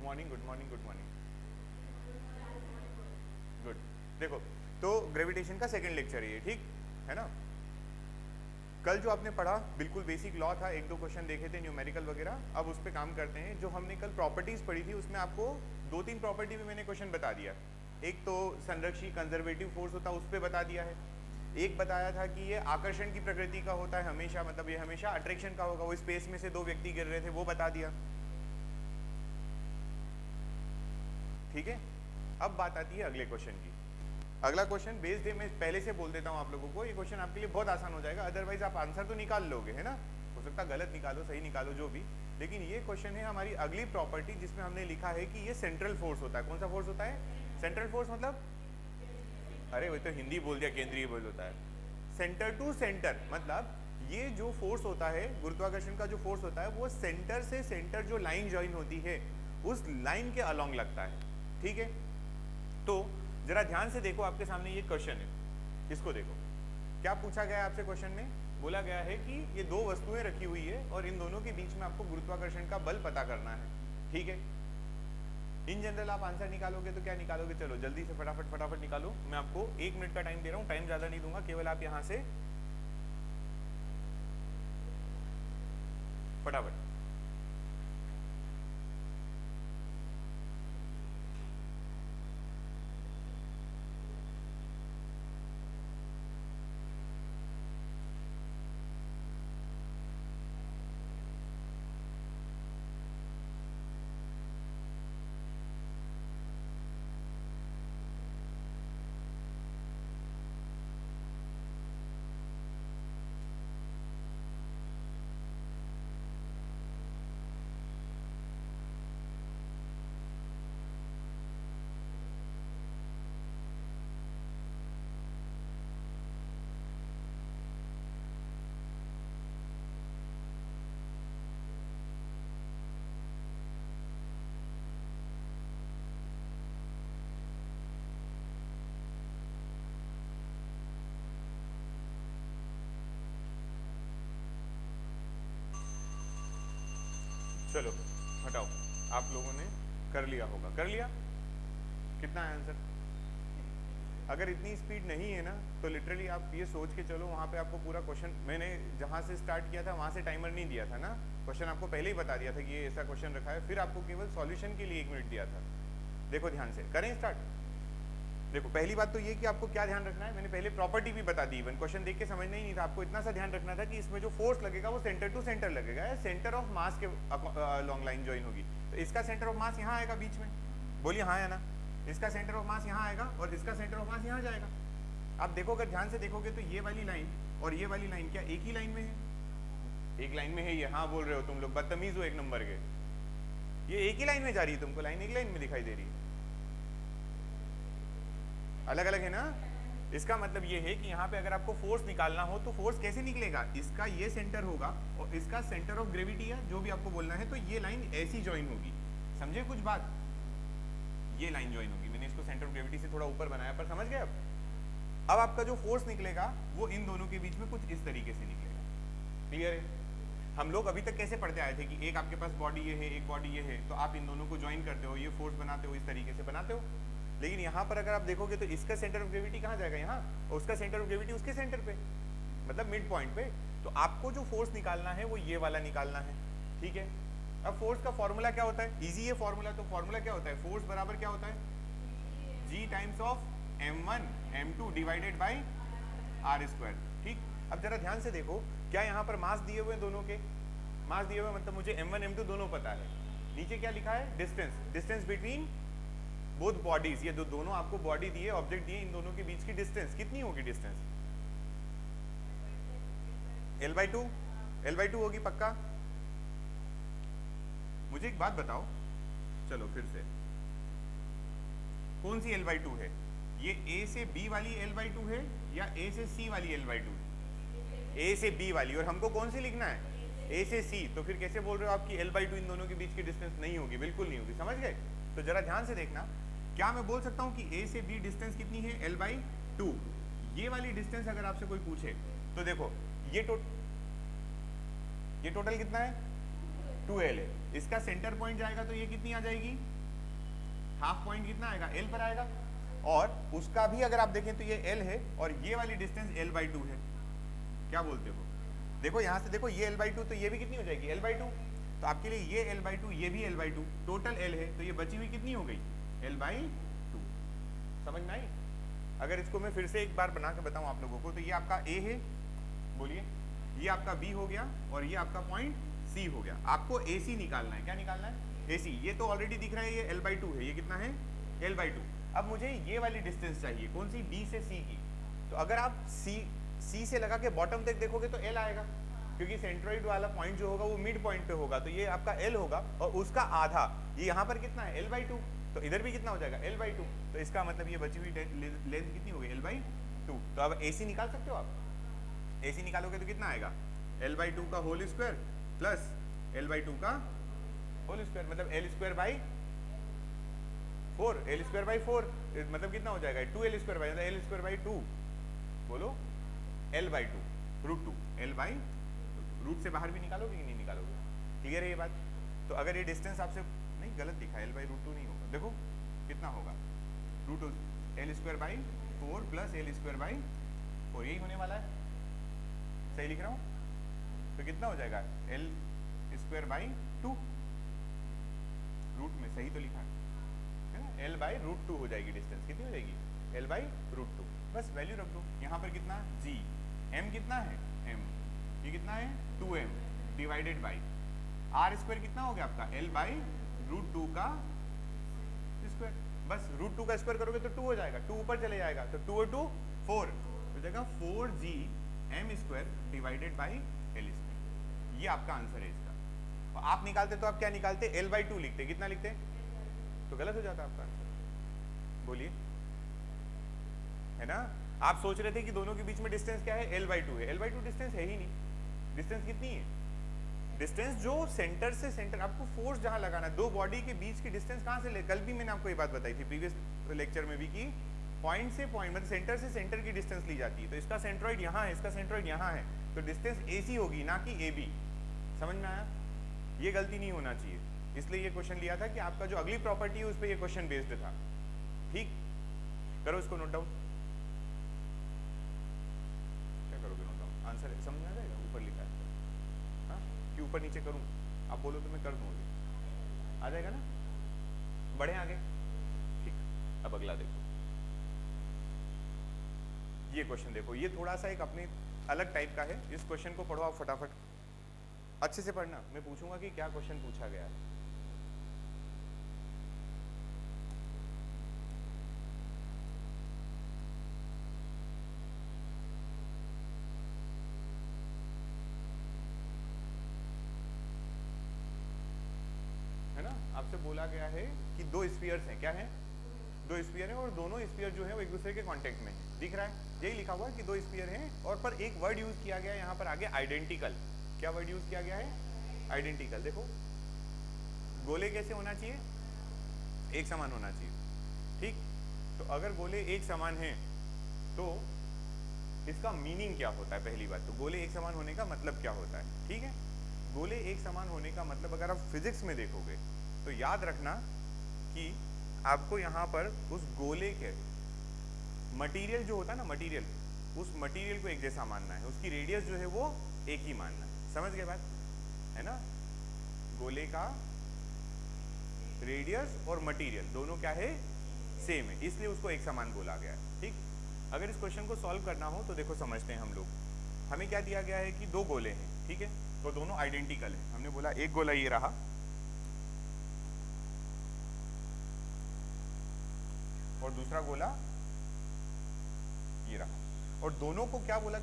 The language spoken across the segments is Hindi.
Morning, good morning, good morning, good. देखो, तो ग्रेविटेशन का सेकंड लेक्चर है ये, ठीक है ना। कल जो आपने पढ़ा बिल्कुल बेसिक लॉ था, एक दो क्वेश्चन देखे थे न्यूमेरिकल वगैरह। अब उस पर काम करते हैं। जो हमने कल प्रॉपर्टीज पढ़ी थी उसमें आपको दो तीन प्रॉपर्टी में मैंने क्वेश्चन बता दिया। एक तो संरक्षी कंजर्वेटिव फोर्स होता है, उस पर बता दिया है। एक बताया था कि ये आकर्षण की प्रकृति का होता है हमेशा, मतलब ये हमेशा अट्रैक्शन का होगा। वो स्पेस में से दो व्यक्ति गिर रहे थे, वो बता दिया, ठीक है। अब बात आती है अगले क्वेश्चन की। अगला क्वेश्चन बेस्ड है, मैं पहले से बोल देता हूँ आप लोगों को, ये क्वेश्चन आपके लिए बहुत आसान हो जाएगा। अदरवाइज आप आंसर तो निकाल लोगे, है ना। हो सकता है गलत निकालो, सही निकालो, जो भी। लेकिन ये क्वेश्चन है हमारी अगली प्रॉपर्टी, जिसमें हमने लिखा है कि ये सेंट्रल फोर्स होता है। कौन सा फोर्स होता है? सेंट्रल फोर्स मतलब, अरे वो तो हिंदी बोल दिया, केंद्रीय बल होता है। सेंटर टू सेंटर मतलब ये जो फोर्स होता है, गुरुत्वाकर्षण का जो फोर्स होता है, वो सेंटर से सेंटर जो लाइन ज्वाइन होती है उस लाइन के अलोंग लगता है, ठीक है। तो जरा ध्यान से देखो, आपके सामने ये क्वेश्चन है, इसको देखो। क्या पूछा गया है आपसे क्वेश्चन में? बोला गया है कि ये दो वस्तुएं रखी हुई है और इन दोनों के बीच में आपको गुरुत्वाकर्षण का बल पता करना है, ठीक है। इन जनरल आप आंसर निकालोगे तो क्या निकालोगे? चलो जल्दी से फटाफट निकालो। मैं आपको 1 मिनट का टाइम दे रहा हूँ, टाइम ज्यादा नहीं दूंगा, केवल आप यहां से फटाफट। चलो हटाओ, आप लोगों ने कर लिया होगा, कर लिया। कितना है आंसर? अगर इतनी स्पीड नहीं है ना तो लिटरली आप ये सोच के चलो, वहाँ पे आपको पूरा क्वेश्चन, मैंने जहाँ से स्टार्ट किया था वहाँ से टाइमर नहीं दिया था ना, क्वेश्चन आपको पहले ही बता दिया था कि ये ऐसा क्वेश्चन रखा है, फिर आपको केवल सॉल्यूशन के लिए 1 मिनट दिया था। देखो ध्यान से, करें स्टार्ट। देखो पहली बात तो ये कि आपको क्या ध्यान रखना है, मैंने पहले प्रॉपर्टी भी बता दी, इवन क्वेश्चन देख के समझना ही नहीं था, आपको इतना सा ध्यान रखना था कि इसमें जो फोर्स लगेगा वो सेंटर टू सेंटर लगेगा, सेंटर ऑफ मास के लॉन्ग लाइन ज्वाइन होगी। तो इसका सेंटर ऑफ मास यहाँ आएगा बीच में, बोलिए हाँ या ना। इसका सेंटर ऑफ मास यहाँ आएगा और इसका सेंटर ऑफ मास यहाँ जाएगा। आप देखो, अगर ध्यान से देखोगे तो ये वाली लाइन और ये वाली लाइन क्या एक ही लाइन में है? एक लाइन में है ये, हाँ बोल रहे हो तुम लोग, बदतमीज हो एक नंबर के। ये एक ही लाइन में जा रही है, तुमको लाइन एक लाइन में दिखाई दे रही है, अलग अलग है ना। इसका मतलब ये है कि यहाँ पे अगर आपको फोर्स निकालना हो तो फोर्स कैसे निकलेगा? इसका ये सेंटर होगा और इसका सेंटर ऑफ ग्रेविटी है, जो भी आपको बोलना है, तो ये लाइन ऐसी ज्वाइन होगी, समझे कुछ बात? ये लाइन ज्वाइन होगी, मैंने इसको सेंटर ऑफ ग्रेविटी से थोड़ा ऊपर बनाया, पर समझ गए अब आपका जो फोर्स निकलेगा वो इन दोनों के बीच में कुछ इस तरीके से निकलेगा। क्लियर है? हम लोग अभी तक कैसे पढ़ते आए थे कि एक आपके पास बॉडी ये है, एक बॉडी ये है, तो आप इन दोनों को ज्वाइन करते हो, ये फोर्स बनाते हो, इस तरीके से बनाते हो। लेकिन यहाँ पर अगर आप देखोगे तो इसका सेंटर ऑफ ग्रेविटी कहाँ जाएगा? यहाँ, और उसका सेंटर ऑफ ग्रेविटी उसके सेंटर पे, मतलब मिड पॉइंट पे। तो आपको जो फोर्स निकालना है वो ये वाला निकालना है, ठीक है। अब फोर्स का फॉर्मूला क्या होता है? इजी है फॉर्मूला, तो फॉर्मूला क्या होता है? फोर्स बराबर क्या होता है? G times of m1 m2 divided by r square, ठीक। अब जरा ध्यान से देखो, क्या यहाँ पर मास दिए हुए दोनों के? मास दिए हुए मतलब मुझे m1 m2 दोनों पता है। नीचे क्या लिखा है? Distance, distance between both bodies. ये दोनों आपको बॉडी दिए, ऑब्जेक्ट दिए, इन दोनों के बीच की डिस्टेंस कितनी होगी? डिस्टेंस L/2, L/2 होगी पक्का। मुझे एक बात बताओ, चलो फिर से, कौन सी L/2 है? ये A से B वाली L/2 है या A से C वाली L/2? A से B वाली। और हमको कौन सी लिखना है? A से C। तो फिर कैसे बोल रहे हो आपकी L/2 इन दोनों के बीच की डिस्टेंस नहीं होगी? बिल्कुल नहीं होगी, समझ गए? तो जरा ध्यान से देखना, क्या मैं बोल सकता हूँ कि A से B डिस्टेंस कितनी है? L/2। ये वाली डिस्टेंस अगर आपसे कोई पूछे तो देखो ये टोटल कितना है? 2L है। इसका सेंटर पॉइंट जाएगा तो ये कितनी आ जाएगी, हाफ पॉइंट कितना आएगा, एल पर आएगा। और उसका भी अगर आप देखें तो ये एल है और ये वाली डिस्टेंस l/2 है। क्या बोलते हो, देखो यहाँ से देखो ये l/2 तो ये भी कितनी हो जाएगी l/2, तो आपके लिए ये l/2 ये भी l/2, टोटल l है तो ये बची हुई कितनी हो गई l/2। समझ में आई। अगर इसको मैं फिर से एक बार बना के बताऊं आप लोगों को, तो ये आपका a है, बोलिए, ये आपका b हो गया और ये आपका पॉइंट c हो गया। आपको ac निकालना है। क्या निकालना है, ac। ये तो ऑलरेडी दिख रहा है ये l/2 है, ये कितना है l/2। अब मुझे ये वाली डिस्टेंस चाहिए, कौन सी, b से c की। तो अगर आप c से लगा के बॉटम तक देखोगे तो l आएगा, क्योंकि सेंट्रोइड वाला पॉइंट जो होगा वो मिड पॉइंट पे होगा, तो ये आपका l होगा और उसका आधा, ये यहाँ पर कितना है l/2, तो इधर भी कितना हो जाएगा l/2। तो इसका मतलब ये बची हुई लेंथ कितनी हो गई l/2। तो अब ac निकाल सकते हो आप। ac निकालोगे तो कितना आएगा l/2 का होल स्क्वायर प्लस l/2 का होल स्क्वायर, मतलब l²/4, l²/4 मतलब कितना हो जाएगा 2l², मतलब l²/2, बोलो l/2 √2, l/2। रूट से बाहर भी निकालोगे कि नहीं निकालोगे, क्लियर है ये बात। तो अगर ये डिस्टेंस आपसे नहीं, गलत लिखा है, l/√2 नहीं होगा, देखो कितना होगा l²/4 प्लस l²/4, यही होने वाला है, सही लिख रहा हूँ। तो कितना हो जाएगा l²/2, रूट में सही तो लिखा है ना, l/√2 हो जाएगी डिस्टेंस, कितनी हो जाएगी l/√2। बस वैल्यू रख दो। यहाँ पर कितना g, m कितना है m, ये कितना है 2m डिवाइडेड बाई r² कितना हो गया आपका l/√2 का स्क्वायर। बस √2 का स्क्वायर करोगे तो 2 हो जाएगा, 2 ऊपर चले जाएगा, तो 2 और 2 4 हो जाएगा, 4g m² divided by l²। ये आपका आंसर है इसका। और आप निकालते तो आप क्या निकालते, l/2 लिखते, कितना लिखते, तो गलत हो जाता आपका आंसर। बोलिए, है ना। आप सोच रहे थे कि दोनों के बीच में डिस्टेंस क्या है, l/2 है, l/2 डिस्टेंस है ही नहीं। डिस्टेंस कितनी है, डिस्टेंस जो सेंटर से सेंटर, आपको फोर्स जहां लगाना, दो बॉडी के बीच की डिस्टेंस कहां से ले, कल भी मैंने आपको ये बात बताई थी प्रीवियस लेक्चर में भी, कि पॉइंट से पॉइंट मतलब सेंटर से सेंटर की डिस्टेंस ली जाती है। तो इसका सेंट्रॉइड यहाँ है, इसका सेंट्रॉइड यहाँ है, तो डिस्टेंस AC होगी ना कि AB। समझ में आया, ये गलती नहीं होना चाहिए, इसलिए ये क्वेश्चन लिया था कि आपका जो अगली प्रॉपर्टी है उस पर ये क्वेश्चन बेस्ड था। ठीक, करो इसको नोट डाउन। क्या करोगे नोट डाउन, आंसर समझ में आ जाएगा, ऊपर लिखा है। हाँ, कि ऊपर नीचे करूँ, आप बोलो तो मैं कर दूँ, आ जाएगा ना। बढ़े आगे, ठीक। अब अगला देखो, ये क्वेश्चन देखो, ये थोड़ा सा एक अपने अलग टाइप का है। इस क्वेश्चन को पढ़ो आप फटाफट, अच्छे से पढ़ना, मैं पूछूंगा कि क्या क्वेश्चन पूछा गया है। है ना, आपसे बोला गया है कि दो स्फीयर्स हैं, क्या है, दो स्फीयर हैं और दोनों स्फीयर जो है वो एक दूसरे के कांटेक्ट में है। दिख रहा है, यही लिखा हुआ है कि दो स्फीयर हैं, और पर एक वर्ड यूज किया गया है यहाँ पर आगे, आइडेंटिकल। क्या वर्ड यूज किया गया है, आइडेंटिकल। देखो गोले कैसे होना चाहिए, एक समान होना चाहिए। ठीक, तो अगर गोले एक समान हैं तो इसका मीनिंग क्या होता है, पहली बात तो गोले एक समान होने का मतलब क्या होता है। ठीक है, गोले एक समान होने का मतलब अगर आप फिजिक्स में देखोगे तो याद रखना कि आपको यहाँ पर उस गोले के मटेरियल जो होता है ना, मटेरियल, उस मटेरियल को एक जैसा मानना है, उसकी रेडियस जो है वो एक ही मानना है। समझ गए बात, है ना। गोले का रेडियस और मटेरियल दोनों क्या है, सेम है, इसलिए उसको एक समान बोला गया है। ठीक, अगर इस क्वेश्चन को सॉल्व करना हो तो देखो समझते हैं हम लोग। हमें क्या दिया गया है कि दो गोले हैं, ठीक है, तो दोनों आइडेंटिकल हैं। हमने बोला एक गोला ये रहा और दूसरा गोला ये रहा, और दोनों को क्या बोला,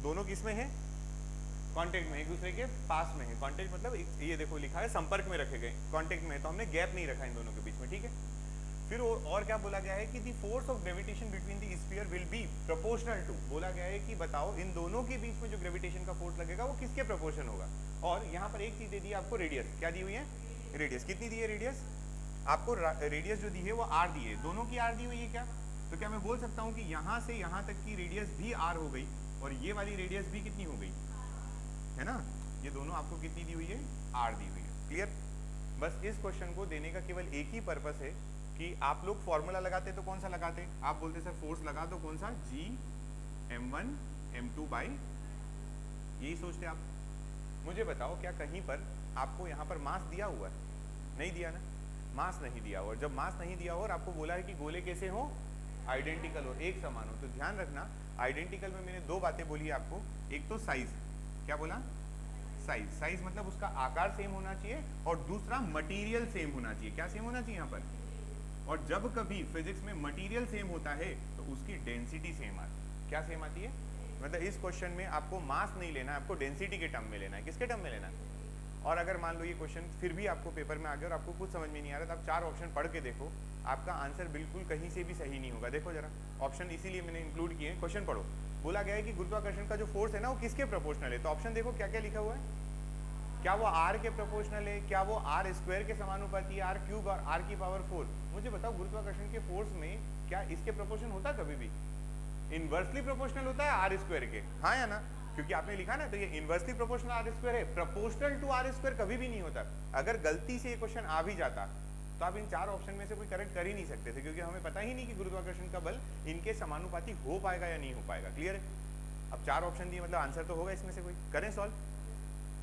दोनों किसमें है, कांटेक्ट में, एक दूसरे के पास में है। कांटेक्ट मतलब ये देखो लिखा है संपर्क में रखे गए, कांटेक्ट में, तो हमने गैप नहीं रखा इन दोनों के बीच में। ठीक है, फिर और क्या बोला गया है कि the force of gravitation between the sphere will be proportional to, बोला गया है कि बताओ इन दोनों के बीच में जो ग्रेविटेशन का फोर्स लगेगा वो किसके प्रोपोर्शन होगा। और यहाँ पर एक चीज दे दी आपको, रेडियस। क्या दी हुई है, रेडियस। कितनी दी है रेडियस आपको, रेडियस जो दी है वो r दी है, दोनों की r दी हुई है। क्या, तो क्या मैं बोल सकता हूँ कि यहाँ से यहाँ तक की रेडियस भी r हो गई और ये वाली रेडियस भी कितनी हो गई, है ना, ये दोनों आपको कितनी दी हुई है, r दी हुई है। क्लियर? बस इस क्वेश्चन को देने का केवल एक ही पर्पस है कि आप लोग फॉर्मूला लगाते तो कौन सा लगाते? आप बोलते सर फोर्स लगा दो, कौन सा? G m1 m2 बाई, यही सोचते आप। मुझे बताओ क्या कहीं पर आपको यहाँ पर मास दिया हुआ है? नहीं दिया ना, मास नहीं दिया हुआ। जब मास नहीं दिया हुआ और आपको बोला है कि गोले कैसे हो? आइडेंटिकल हो, एक समान हो, तो ध्यान रखना आइडेंटिकल में मैंने दो बातें बोली आपको। एक तो साइज, क्या बोला? साइज। साइज मतलब उसका आकार सेम होना चाहिए, और दूसरा मटेरियल सेम होना चाहिए। क्या सेम होना चाहिए यहाँ पर? और जब कभी फिजिक्स में मटेरियल सेम होता है तो उसकी डेंसिटी सेम आती है। क्या सेम आती है? मतलब इस क्वेश्चन में आपको मास नहीं लेना है, आपको डेंसिटी के टर्म में लेना है। किसके टर्म में लेना है? और अगर मान लो ये क्वेश्चन फिर भी आपको पेपर में आ गया और आपको कुछ समझ में नहीं आ रहा, तो आप चार ऑप्शन पढ़ के देखो, आपका आंसर बिल्कुल कहीं से भी सही नहीं होगा। देखो जरा ऑप्शन, इसीलिए मैंने इंक्लूड किए हैं। क्वेश्चन पढ़ो, बोला गया है कि गुरुत्वाकर्षण का जो फोर्स है ना वो किसके प्रोपोर्शनल है? तो ऑप्शन देखो क्या क्या लिखा हुआ है। क्या वो r के प्रोपोर्शनल है? क्या वो r स्क्वायर के समानुपाती है? r क्यूब और r की पावर 4? मुझे बताओ गुरुत्वाकर्षण के फोर्स में क्या इसके प्रोपोर्शन होता है? कभी भी इनवर्सली प्रोपोर्शनल होता है r स्क्वायर के, हाँ या ना? क्योंकि आपने लिखा ना, तो ये इनवर्सली प्रोपोर्शनल r स्क्वायर है, प्रोपोर्शनल टू r स्क्वायर कभी भी नहीं होता। अगर गलती से ये क्वेश्चन आ भी जाता तो आप इन चार ऑप्शन में से कोई करेक्ट कर ही नहीं सकते थे, क्योंकि हमें पता ही नहीं कि गुरुत्वाकर्षण का बल इनके समानुपाती हो पाएगा या नहीं हो पाएगा। क्लियर है? अब चार ऑप्शन दिए, मतलब आंसर तो होगा इसमें से कोई। करें सॉल्व?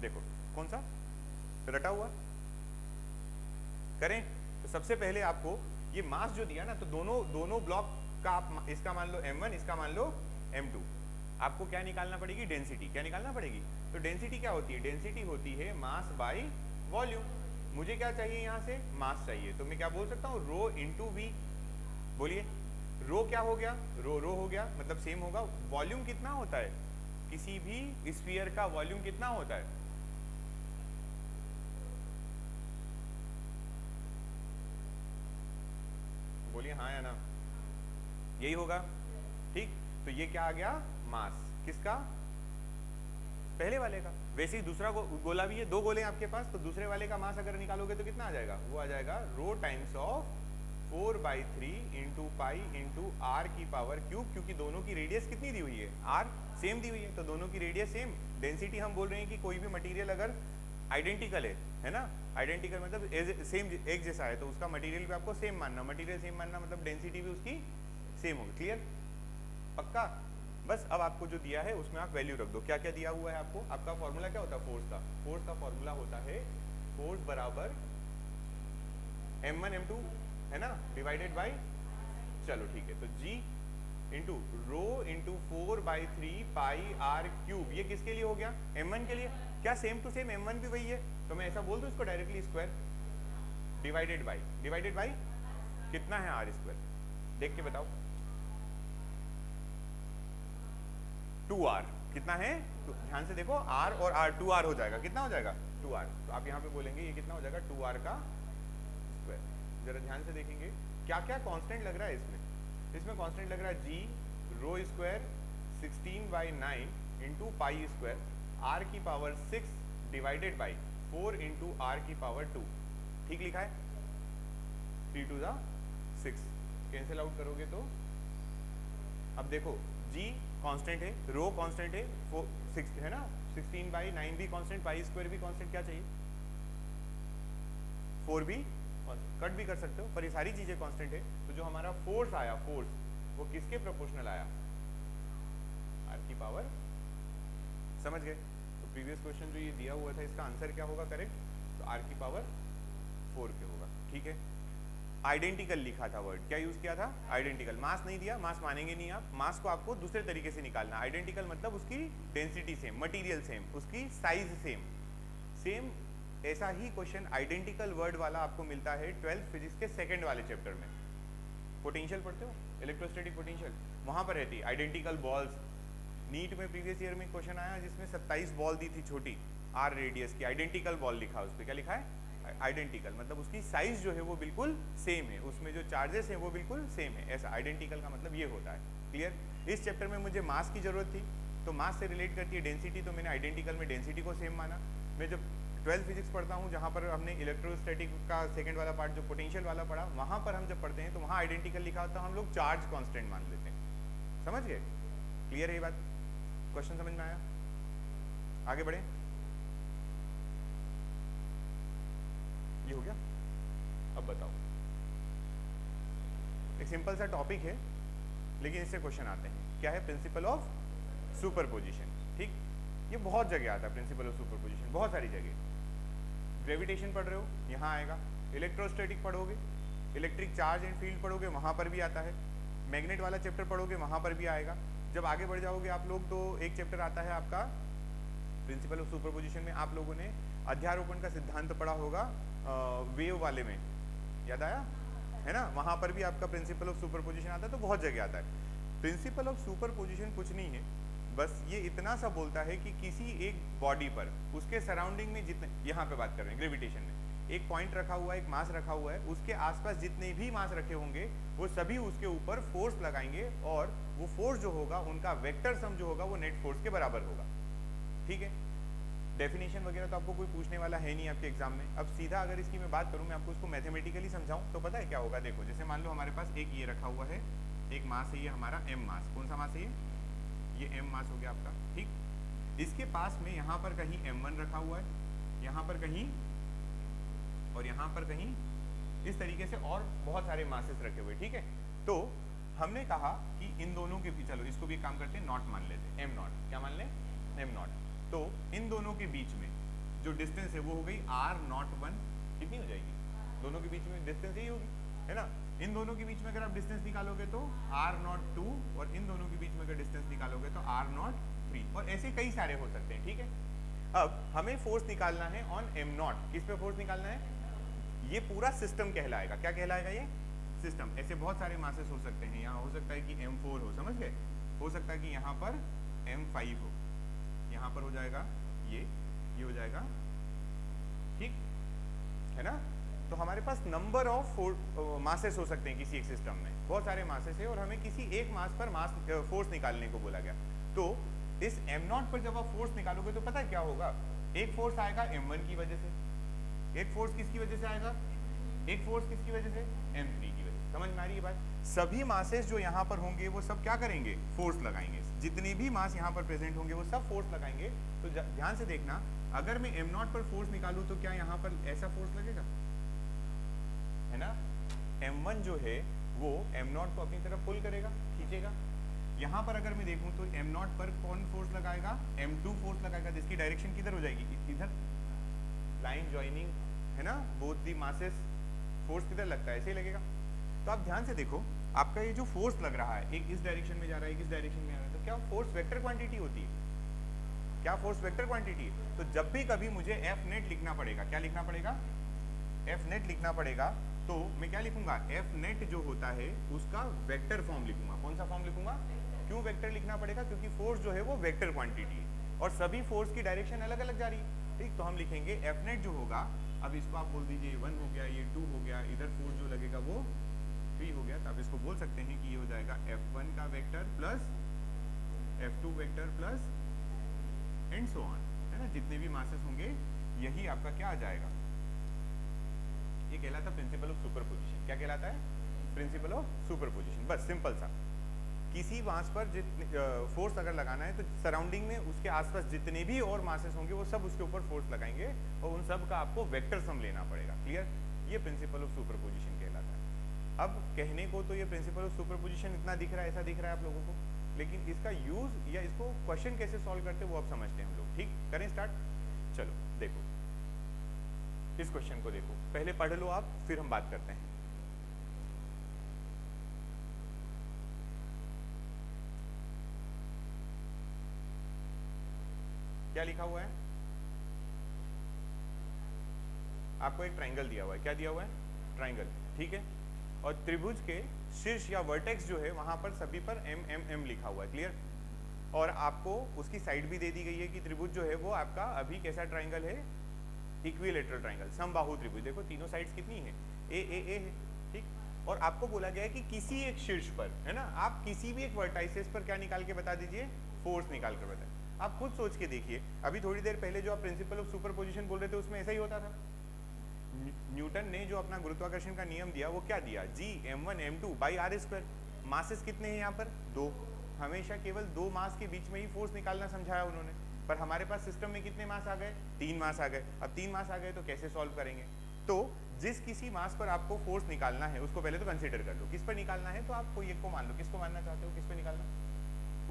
देखो कौन सा रटा हुआ, करें। तो सबसे पहले आपको ये मास जो दिया ना, तो दोनों ब्लॉक का आप इसका मान लो m1, इसका मान लो m2। आपको क्या निकालना पड़ेगी? डेंसिटी। क्या निकालना पड़ेगी? तो डेंसिटी क्या होती है? डेंसिटी होती है मास बाई वॉल्यूम। मुझे क्या चाहिए? यहाँ से मास चाहिए, तो मैं क्या बोल सकता हूँ? Rho into we. बोलिए, रो क्या हो गया? रो हो गया, मतलब सेम होगा। वॉल्यूम कितना होता है? किसी भी स्फीयर का वॉल्यूम कितना होता है? बोलिए हाँ या ना, यही होगा। ठीक, तो ये क्या आ गया? मास। किसका? पहले वाले का। वैसे ही दूसरा गोला भी है, दो गोले हैं आपके पास, तो दूसरे वाले का मास अगर निकालोगे तो कितना आ जाएगा? वो आ जाएगा rho times of 4/3 into pi into r की पावर क्यूब, क्योंकि दोनों की रेडियस कितनी दी हुई है? आर सेम दी हुई है, तो दोनों की रेडियस सेम। डेंसिटी हम बोल रहे हैं कि कोई भी मटेरियल अगर आइडेंटिकल है ना, आइडेंटिकल मतलब सेम, एक जैसा है, तो उसका मटेरियल भी आपको सेम मानना। मटेरियल सेम मानना मतलब डेंसिटी भी उसकी सेम होगी। क्लियर? पक्का? बस अब आपको जो दिया है उसमें आप वैल्यू रख दो। क्या क्या दिया हुआ है आपको? आपका फॉर्मूला क्या होता है फोर्स का? फोर्स का फॉर्मूला होता है फोर्स बराबर m1 m2 है ना, डिवाइडेड बाय, चलो ठीक है, तो g into rho into 4/3 pi r cube. ये किसके लिए हो गया? m1 के लिए। क्या सेम टू सेम m1 भी वही है? तो मैं ऐसा बोल दूं इसको डायरेक्टली, स्क्वायर डिवाइडेड बाय कितना है? R square. देख के बताओ, 2r कितना है? तो ध्यान से देखो, r और r 2r हो जाएगा। कितना हो जाएगा? 2r। तो आप यहाँ पे बोलेंगे ये कितना हो जाएगा? 2r का स्क्वायर। जरा ध्यान से देखेंगे क्या क्या कांस्टेंट लग रहा है इसमें। इसमें कांस्टेंट लग रहा है g rho square 16/9 into pi square r की power 6 divided by 4 into r की पावर 2। ठीक लिखा है? 3 2 6, कैंसिल आउट करोगे तो अब देखो g कांस्टेंट है, रो कांस्टेंट है, 6 है ना, 16/9 भी कांस्टेंट, पाई स्क्वायर भी कांस्टेंट। क्या चाहिए? 4 भी कट भी कर सकते हो, पर ये सारी चीजें कांस्टेंट है। तो जो हमारा फोर्स आया, फोर्स वो किसके प्रोपोर्शनल आया? आर की पावर। समझ गए? तो प्रीवियस क्वेश्चन जो ये दिया हुआ था इसका आंसर क्या होगा करेक्ट? तो आर की पावर 4 पे होगा। ठीक है, आइडेंटिकल लिखा था वर्ड, क्या यूज किया था? आइडेंटिकल। मास नहीं दिया, मास मानेंगे नहीं आप, मास को आपको दूसरे तरीके से निकालना। आइडेंटिकल मतलब उसकी डेंसिटी सेम, मटेरियल सेम, उसकी साइज सेम। ऐसा ही क्वेश्चन आइडेंटिकल वर्ड वाला आपको मिलता है 12th फिजिक्स के सेकंड वाले चैप्टर में। पोटेंशियल पढ़ते हो, इलेक्ट्रोस्टैटिक पोटेंशियल, वहां पर रहती है आइडेंटिकल बॉल्स। नीट में प्रीवियस ईयर में क्वेश्चन आया जिसमें 27 बॉल दी थी छोटी आर रेडियस की, आइडेंटिकल बॉल लिखा, उस पर क्या लिखा है? आइडेंटिकल, मतलब उसकी साइज जो है वो बिल्कुल सेम है, उसमें जो चार्जेस हैं वो बिल्कुल सेम है। ऐसा आइडेंटिकल का मतलब ये होता है। क्लियर? इस चैप्टर में मुझे मास की जरूरत थी, तो मास से रिलेट करती है डेंसिटी, तो मैंने आइडेंटिकल में डेंसिटी को सेम माना। मैं जब 12th फिजिक्स पढ़ता हूँ जहाँ पर हमने इलेक्ट्रोस्टैटिक का सेकंड वाला पार्ट जो पोटेंशियल वाला पढ़ा, वहाँ पर हम जब पढ़ते हैं तो वहाँ आइडेंटिकल लिखा होता है, हम लोग चार्ज कांस्टेंट मान लेते हैं। समझ गए? क्लियर है ये बात? क्वेश्चन समझ में आया? आगे बढ़े। गया। अब बताओ, एक सिंपल सा टॉपिक है लेकिन इससे क्वेश्चन आते हैं। क्या है? Principle of superposition. ठीक, ये बहुत जगह आता है प्रिंसिपल ऑफ सुपरपोजिशन, बहुत सारी जगह। ग्रेविटेशन पढ़ रहे हो, यहाँ आएगा। इलेक्ट्रोस्टैटिक पढ़ोगे, इलेक्ट्रिक चार्ज एंड फील्ड पढ़ोगे, वहाँ पर भी आता है। मैग्नेट वाला चैप्टर पढ़ोगे, वहाँ पर भी आएगा। जब आगे बढ़ जाओगे आप लोग तो एक चैप्टर आता है आपका प्रिंसिपल ऑफ सुपरपोजिशन में, आप लोगों ने अध्यारोपण का सिद्धांत पढ़ा होगा वेव वाले में, याद आया है ना? वहाँ पर भी आपका प्रिंसिपल ऑफ सुपरपोजिशन आता है। तो बहुत जगह आता है। प्रिंसिपल ऑफ सुपरपोजिशन कुछ नहीं है, बस ये इतना सा बोलता है कि किसी एक बॉडी पर उसके सराउंडिंग में जितने, यहाँ पे बात कर रहे हैं ग्रेविटेशन में, एक पॉइंट रखा हुआ है, एक मास रखा हुआ है, उसके आसपास जितने भी मास रखे होंगे वो सभी उसके ऊपर फोर्स लगाएंगे और वो फोर्स जो होगा उनका वेक्टर सम जो होगा वो नेट फोर्स के बराबर होगा। ठीक है, डेफिनेशन वगैरह तो आपको कोई पूछने वाला है नहीं आपके एग्जाम में। अब सीधा अगर इसकी मैं बात करूं, मैं आपको इसको मैथमेटिकली समझाऊं तो पता है क्या होगा? देखो, जैसे मान लो हमारे पास एक ये रखा हुआ है, एक मास है ये हमारा m मास। कौन सा मास है ये m मास हो गया आपका। ठीक, इसके पास में यहाँ पर कहीं m1 रखा हुआ है, यहाँ पर कहीं और यहाँ पर कहीं, इस तरीके से और बहुत सारे मासेस रखे हुए। ठीक है, तो हमने कहा कि इन दोनों के बीच, चलो इसको भी काम करते हैं, नॉट मान लेते हैं, m नॉट। क्या मान लें? m not. तो इन दोनों के बीच में जो डिस्टेंस है वो हो गई r01। कितनी हो जाएगी? दोनों के बीच में डिस्टेंस यही होगी, है ना? इन दोनों के बीच में अगर आप डिस्टेंस निकालोगे तो r02, और इन दोनों के बीच में अगर डिस्टेंस निकालोगे तो r03, और ऐसे कई सारे हो सकते हैं। ठीक है, अब हमें फोर्स निकालना है ऑन m नॉट। किस पे फोर्स निकालना है? ये पूरा सिस्टम कहलाएगा। क्या कहलाएगा? ये सिस्टम। ऐसे बहुत सारे मासेस हो सकते हैं। यहाँ हो सकता है कि m4 हो, समझ गए? हो सकता है कि यहाँ पर m5 हो, यहाँ पर हो जाएगा ये हो जाएगा। ठीक है ना? तो हमारे पास नंबर ऑफ मासेस हो सकते हैं किसी एक सिस्टम में, बहुत सारे मासेस है, और हमें किसी एक मास पर फोर्स निकालने को बोला गया। तो इस m नॉट पर जब आप फोर्स निकालोगे तो पता है क्या होगा? एक फोर्स आएगा m1 की वजह से, एक फोर्स किसकी वजह से आएगा? एक फोर्स किसकी वजह से? m3 की वजह से। समझ में आ रही है बात? सभी मासेस जो यहाँ पर होंगे वो सब क्या करेंगे? फोर्स लगाएंगे। जितने भी मास यहाँ पर प्रेजेंट होंगे वो सब फोर्स लगाएंगे। तो ध्यान से देखना, अगर मैं m नॉट पर फोर्स निकालूं तो क्या यहाँ पर ऐसा फोर्स लगेगा? है ना? m1 जो है वो m नॉट को अपनी तरफ पुल करेगा, खींचेगा। यहाँ पर अगर मैं देखूं तो m नॉट पर कौन फोर्स लगाएगा? m2 फोर्स लगाएगा, जिसकी डायरेक्शन किधर हो जाएगी? इधर। लाइन ज्वाइनिंग, है ना? बोथ दी मासेस, फोर्स किधर लगता है? ऐसे ही लगेगा। तो आप ध्यान से देखो, आपका ये जो फोर्स लग रहा है, एक इस डायरेक्शन में जा रहा है, एक इस डायरेक्शन में आ रहा है, तो क्या फोर्स वेक्टर क्वांटिटी होती है? क्या फोर्स वेक्टर क्वांटिटी है? तो जब भी कभी मुझे एफ नेट लिखना पड़ेगा, क्या लिखना पड़ेगा? एफ नेट लिखना पड़ेगा। तो मैं क्या लिखूंगा? एफ नेट जो होता है उसका वेक्टर फॉर्म लिखूंगा। कौन सा फॉर्म लिखूंगा? क्यों वेक्टर लिखना पड़ेगा? क्योंकि फोर्स जो है वो वेक्टर क्वांटिटी है और सभी फोर्स की डायरेक्शन अलग अलग जा रही है। ठीक, तो हम लिखेंगे एफ नेट जो होगा, अब इसको आप बोल दीजिए 1 हो गया, ये 2 हो गया, इधर फोर्स जो लगेगा वो 3 हो गया। तो आप इसको बोल सकते हैं कि ये हो जाएगा F1 का vector plus F2 vector plus and so on, है ना? जितने भी मासेस होंगे यही आपका क्या आ जाएगा? ये कहलाता है प्रिंसिपल ऑफ सुपरपोजिशन। क्या कहलाता है? Principle of superposition. बस सिंपल सा, किसी मास पर जितने फोर्स अगर लगाना है तो सराउंडिंग में उसके आसपास जितने भी और मासेस होंगे वो सब उसके ऊपर फोर्स लगाएंगे और उन सब का आपको वेक्टर सम लेना पड़ेगा। क्लियर? ये प्रिंसिपल ऑफ सुपरपोजिशन कहलाता है। अब कहने को तो ये प्रिंसिपल ऑफ सुपरपोजिशन इतना दिख रहा है, ऐसा दिख रहा है आप लोगों को, लेकिन इसका यूज या इसको क्वेश्चन कैसे सॉल्व करते हैं वो आप समझते हैं हम लोग। ठीक, करें स्टार्ट? चलो देखो इस क्वेश्चन को देखो, पहले पढ़ लो आप, फिर हम बात करते हैं। क्या लिखा हुआ है? आपको एक ट्रायंगल दिया हुआ है। क्या दिया हुआ है? ट्रायंगल। ठीक है, और त्रिभुज के शीर्ष या वर्टेक्स जो है वहां पर सभी पर एम एम एम लिखा हुआ है। क्लियर? और आपको उसकी साइड भी दे दी गई है कि त्रिभुज जो है वो आपका अभी कैसा ट्रायंगल है? इक्विलेटरल ट्रायंगल, समबाहु त्रिभुज। देखो तीनों साइड्स कितनी है? ए है। ठीक, और आपको बोला गया है कि किसी एक शीर्ष पर, है ना, आप किसी भी एक वर्टाइसेस पर क्या निकाल के बता दीजिए? फोर्स निकाल कर बताए। आप खुद सोच के देखिए, अभी थोड़ी देर पहले जो आप प्रिंसिपल ऑफ सुपरपोजिशन बोल रहे थे उसमें ऐसा ही होता था। न्यूटन ने जो अपना गुरुत्वाकर्षण का नियम दिया वो क्या दिया? G m1 m2 by r square. Masses कितने हैं यहाँ पर? 2। हमेशा केवल 2 मास के बीच में ही फोर्स निकालना समझाया उन्होंने, पर हमारे पास सिस्टम में कितने मास आ गए? 3 मास आ गए। अब 3 मास आ गए तो कैसे सॉल्व करेंगे? तो जिस किसी मास पर आपको फोर्स निकालना है उसको पहले तो कंसीडर कर लो, किस पर निकालना है, तो आप कोई एक को मान लो, किसको मानना चाहते हो, किस पर निकालना,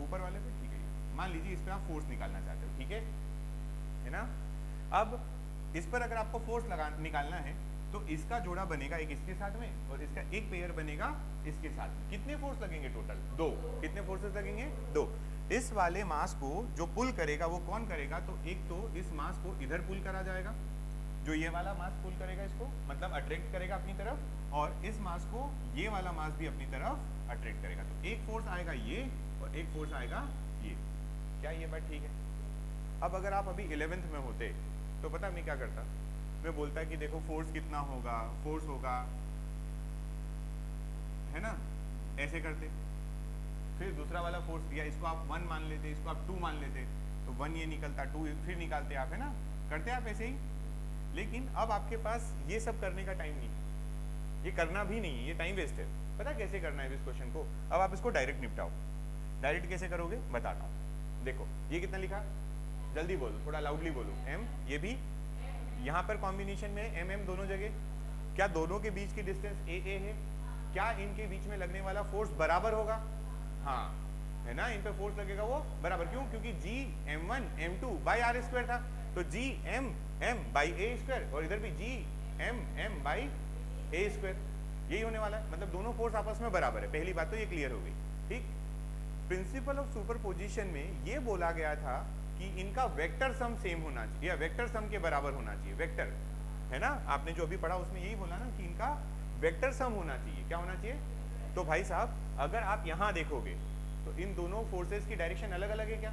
ऊपर वाले पे, ठीक है, मान लीजिए इस पर आप फोर्स निकालना चाहते हो, ठीक है ना। अब इस पर अगर आपको फोर्स निकालना है तो इसका जोड़ा बनेगा एक इसके साथ में और इसका एक पेयर बनेगा इसके साथ में। कितने फोर्स लगेंगे टोटल? 2। कितने फोर्सेस लगेंगे? 2। इस वाले मास को जो पुल करेगा वो कौन करेगा? तो एक तो इस मास को इधर पुल करा जाएगा, जो ये वाला मास पुल करेगा इसको, मतलब अट्रैक्ट करेगा अपनी तरफ, और इस मास को ये वाला मास भी अपनी तरफ अट्रैक्ट करेगा। तो एक फोर्स आएगा ये और एक फोर्स आएगा ये। क्या ये बात ठीक है? अब अगर आप अभी 11th में होते तो पता मैं क्या करता, मैं बोलता कि देखो फोर्स कितना होगा, फोर्स होगा, है ना, ऐसे करते, फिर दूसरा वाला फोर्स दिया, इसको आप 1 मान लेते, इसको आप 2 मान लेते, तो 1 ये निकलता, 2 फिर निकालते आप, है ना, करते आप ऐसे ही। लेकिन अब आपके पास ये सब करने का टाइम नहीं है, ये करना भी नहीं है, ये टाइम वेस्ट है। पता कैसे करना है इस क्वेश्चन को? अब आप इसको डायरेक्ट निपटाओ। डायरेक्ट कैसे करोगे बताता हूँ। देखो ये कितना लिखा, जल्दी बोलो, थोड़ा लाउडली बोलो, m, ये भी यहाँ पर कॉम्बिनेशन में m m दोनों जगह। क्या दोनों के बीच की डिस्टेंस a a है? क्या इनके बीच में लगने वाला फोर्स बराबर होगा? हाँ, है ना, इन पे फोर्स लगेगा वो बराबर। क्यों? क्योंकि g m1 m2 by r square था, तो g m m by a square, और इधर भी g m m by a square, यही होने वाला है। मतलब दोनों फोर्स आपस में बराबर है। पहली बात तो ये क्लियर हो गई। ठीक, प्रिंसिपल ऑफ सुपरपोजिशन में ये बोला गया था कि इनका वेक्टर सम सेम होना चाहिए, या वेक्टर सम के बराबर होना चाहिए। वेक्टर, है ना, आपने जो अभी पढ़ा उसमें यही बोला ना कि इनका वेक्टर सम होना चाहिए। क्या होना चाहिए? तो भाई साहब अगर आप यहाँ देखोगे तो इन दोनों फोर्सेस की डायरेक्शन अलग अलग है। क्या?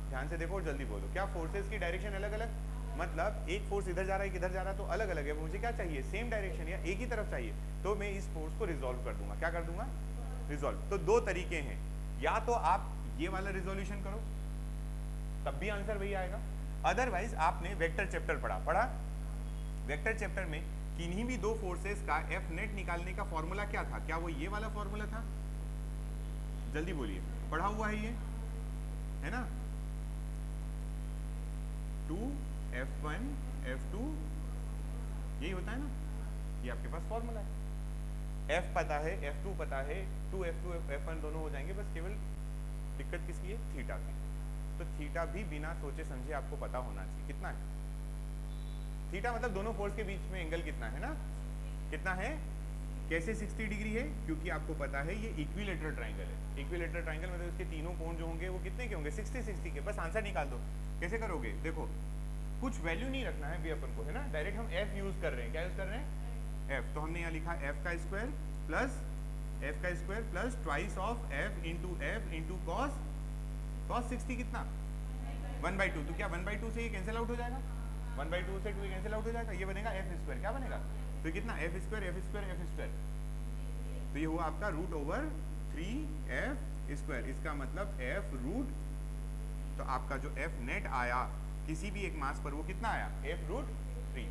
ध्यान से देखो और जल्दी बोलो, क्या फोर्सेस की डायरेक्शन अलग अलग? मतलब एक फोर्स इधर जा रहा है, किधर जा रहा है, तो अलग अलग है। मुझे क्या चाहिए? सेम डायरेक्शन या एक ही तरफ चाहिए। तो मैं इस फोर्स को रिजॉल्व कर दूंगा। क्या कर दूंगा? रिजॉल्व। तो दो तरीके हैं, या तो आप ये वाला रिजोल्यूशन करो तब भी आंसर वही आएगा, अदरवाइज आपने वेक्टर चैप्टर पढ़ा। वेक्टर चैप्टर में किन्हीं भी दो फोर्सेस का एफ नेट निकालने का फॉर्मूला क्या था? क्या वो ये वाला फॉर्मूला था? जल्दी बोलिए, पढ़ा हुआ है ये, है ना, 2F1 F2, यही होता है ना, ये आपके पास फॉर्मूला है। F पता है, F2 पता है, 2F2 F1 दोनों हो जाएंगे। बस केवल दिक्कत किसकी है? थीटा की। तो थीटा भी बिना सोचे समझे आपको पता होना चाहिए। कितना है थीटा? मतलब दोनों फोर्स के बीच में एंगल कितना है ना, कितना है? कैसे 60 डिग्री है? क्योंकि आपको पता है ये इक्विलेटरल ट्राइंगल है। इक्विलेटरल ट्राइंगल मतलब इसके तीनों कोण जो होंगे वो कितने के होंगे? 60 के। बस आंसर निकाल दो। कैसे करोगे? देखो, कुछ वैल्यू नहीं रखना है भी अपन को, है ना, डायरेक्ट हम f यूज कर रहे हैं। क्या यूज कर रहे हैं? f। तो हमने यहाँ लिखा f का square plus twice of f into cos 60 कितना? 1/2। तो क्या 1/2 से ये कैंसिल आउट हो जाएगा? 1/2 से 2 कैंसिल आउट हो जाएगा, ये बनेगा f स्क्वायर। क्या बनेगा? तो कितना? f square. तो ये हुआ आपका √3f स्क्वायर। इसका मतलब f रूट, तो आपका जो f नेट आया किसी भी एक मास पर वो कितना आया? f√3।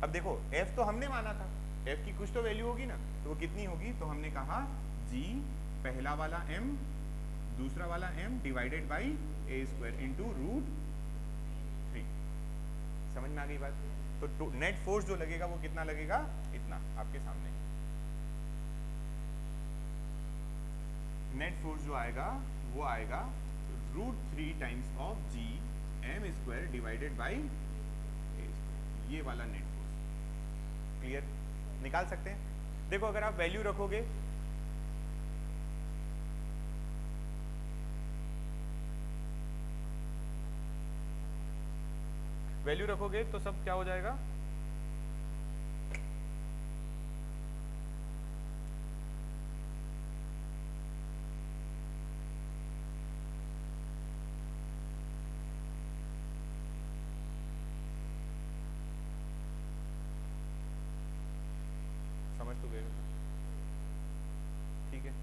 अब देखो f तो हमने माना था, f की कुछ तो वैल्यू होगी ना, तो वो कितनी होगी? तो हमने कहा g पहला वाला m दूसरा वाला m divided by a square into √3। समझ में आ गई बात? तो नेट फोर्स जो लगेगा वो कितना लगेगा? इतना आपके सामने। नेट फोर्स जो आएगा वो आएगा √3 times of g m square divided by a square, ये वाला नेट फोर्स। क्लियर? निकाल सकते हैं। देखो अगर आप वैल्यू रखोगे तो सब क्या हो जाएगा? समझ तो गए? ठीक है।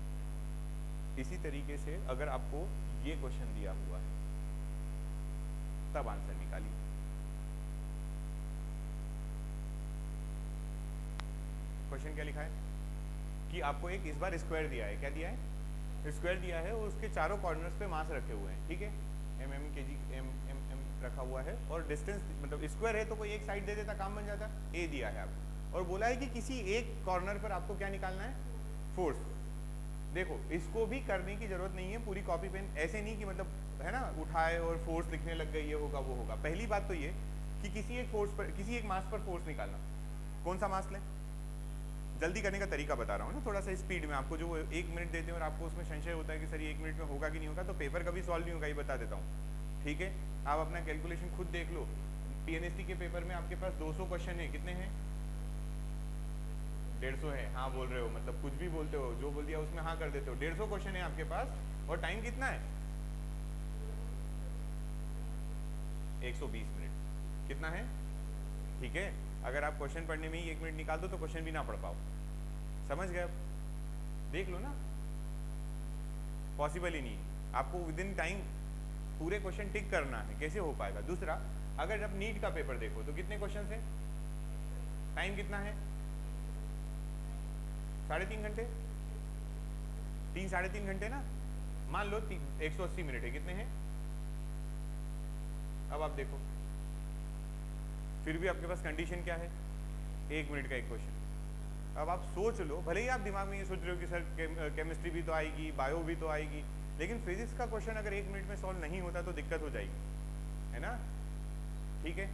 इसी तरीके से अगर आपको ये क्वेश्चन दिया हुआ है तब आंसर निकालिए। क्वेश्चन क्या लिखा है कि आपको एक इस बार स्क्वायर दिया है। क्या दिया है? स्क्वायर दिया है और उसके चारों कॉर्नर्स पे मास रखे हुए हैं। ठीक है, mm kg m रखा हुआ है और डिस्टेंस मतलब स्क्वायर है तो कोई एक साइड दे देता, काम बन जाता। a दिया है आपको, और बोला है कि किसी एक कॉर्नर पर आपको क्या निकालना है, फोर्स। देखो इसको भी करने की जरूरत नहीं है पूरी कॉपी पेन, ऐसे नहीं कि मतलब है ना उठाए और फोर्स लिखने लग गए, ये होगा वो होगा। पहली बात तो ये कि किसी एक फोर्स पर, किसी एक मास पर फोर्स निकालना, कौन सा मास लें, जल्दी करने का तरीका बता रहा हूँ ना, थोड़ा सा स्पीड में। आपको जो 1 मिनट देते हैं और आपको उसमें संशय होता है कि सर ये 1 मिनट में होगा कि नहीं होगा, तो पेपर कभी सॉल्व नहीं होगा, ये बता देता हूँ, ठीक है। आप अपना कैलकुलेशन खुद देख लो। पीएनएसटी के पेपर में आपके पास 200 क्वेश्चन है, कितने हैं, 150 है, हाँ बोल रहे हो, मतलब कुछ भी बोलते हो, जो बोल दिया उसमें हाँ कर देते हो। 150 क्वेश्चन है आपके पास और टाइम कितना है, 120 मिनट। कितना है, ठीक है। अगर आप क्वेश्चन पढ़ने में ही 1 मिनट निकाल दो तो क्वेश्चन भी ना पढ़ पाओ, समझ गए। देख लो ना, पॉसिबल ही नहीं, आपको विद इन टाइम पूरे क्वेश्चन टिक करना है, कैसे हो पाएगा। दूसरा, अगर आप नीट का पेपर देखो तो कितने क्वेश्चन है, टाइम कितना है, 3.5 घंटे, 3-3.5 घंटे ना, मान लो 180 मिनट है, कितने हैं। अब आप देखो, फिर भी आपके पास कंडीशन क्या है, 1 मिनट का एक क्वेश्चन। अब आप सोच लो, भले ही आप दिमाग में ये सोच रहे हो कि सर केमिस्ट्री भी तो आएगी, बायो भी तो आएगी, लेकिन फिजिक्स का क्वेश्चन अगर 1 मिनट में सॉल्व नहीं होता तो दिक्कत हो जाएगी, है ना, ठीक है।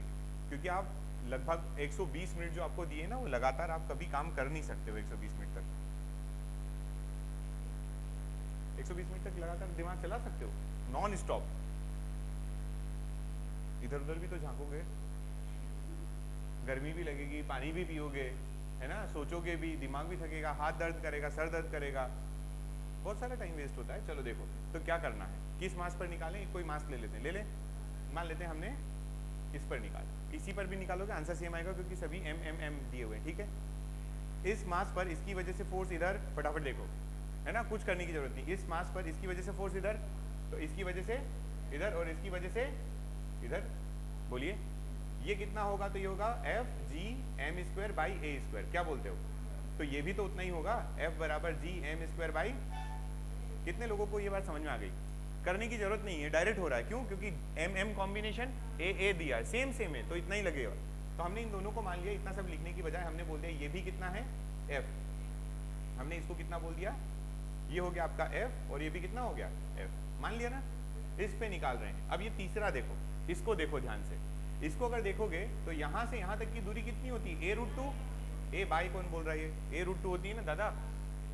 क्योंकि आप लगभग 120 मिनट जो आपको दिए ना, वो लगातार आप कभी काम कर नहीं सकते हो 120 मिनट तक। 120 मिनट तक लगातार दिमाग चला सकते हो नॉन स्टॉप, इधर उधर भी तो झांकोगे, गर्मी भी लगेगी, पानी भी पियोगे, है ना, सोचोगे भी, दिमाग भी थकेगा, हाथ दर्द करेगा, सर दर्द करेगा, बहुत सारा टाइम वेस्ट होता है। चलो देखो, तो क्या करना है, किस मास पर निकालें, कोई मास ले लेते हैं, ले लें, मान लेते हैं हमने इस पर निकाला, इसी पर भी निकालोगे आंसर सेम आएगा क्योंकि सभी एम एम एम दिए हुए हैं, ठीक है। इस मास पर इसकी वजह से फोर्स इधर, फटाफट देखो, है ना, कुछ करने की जरूरत नहीं। इस मास पर इसकी वजह से फोर्स इधर, तो इसकी वजह से इधर और इसकी वजह से इधर, बोलिए ये कितना होगा, तो ये होगा F G M square by a square, क्या बोलते हो, तो ये भी तो उतना ही होगा, एफ बराबर जी एम स्क्वायर बाई, कितने लोगों को ये बात समझ में आ गई। करने की जरूरत नहीं है, डायरेक्ट हो रहा है, क्यों, क्योंकि एम एम कॉम्बिनेशन ए ए दिया है, सेम सेम है, तो इतना ही लगेगा। तो हमने इन दोनों को मान लिया, इतना सब लिखने की बजाय हमने बोल दिया ये भी कितना है एफ, हमने इसको कितना बोल दिया, ये हो गया आपका एफ और ये भी कितना हो गया एफ, मान लिया ना। इस पे निकाल रहे हैं। अब ये तीसरा देखो, इसको देखो ध्यान से, इसको अगर देखोगे तो यहाँ से यहाँ तक की दूरी कितनी होती है, A√2, ए बाई कौन बोल रहा है, A√2 होती है ना दादा,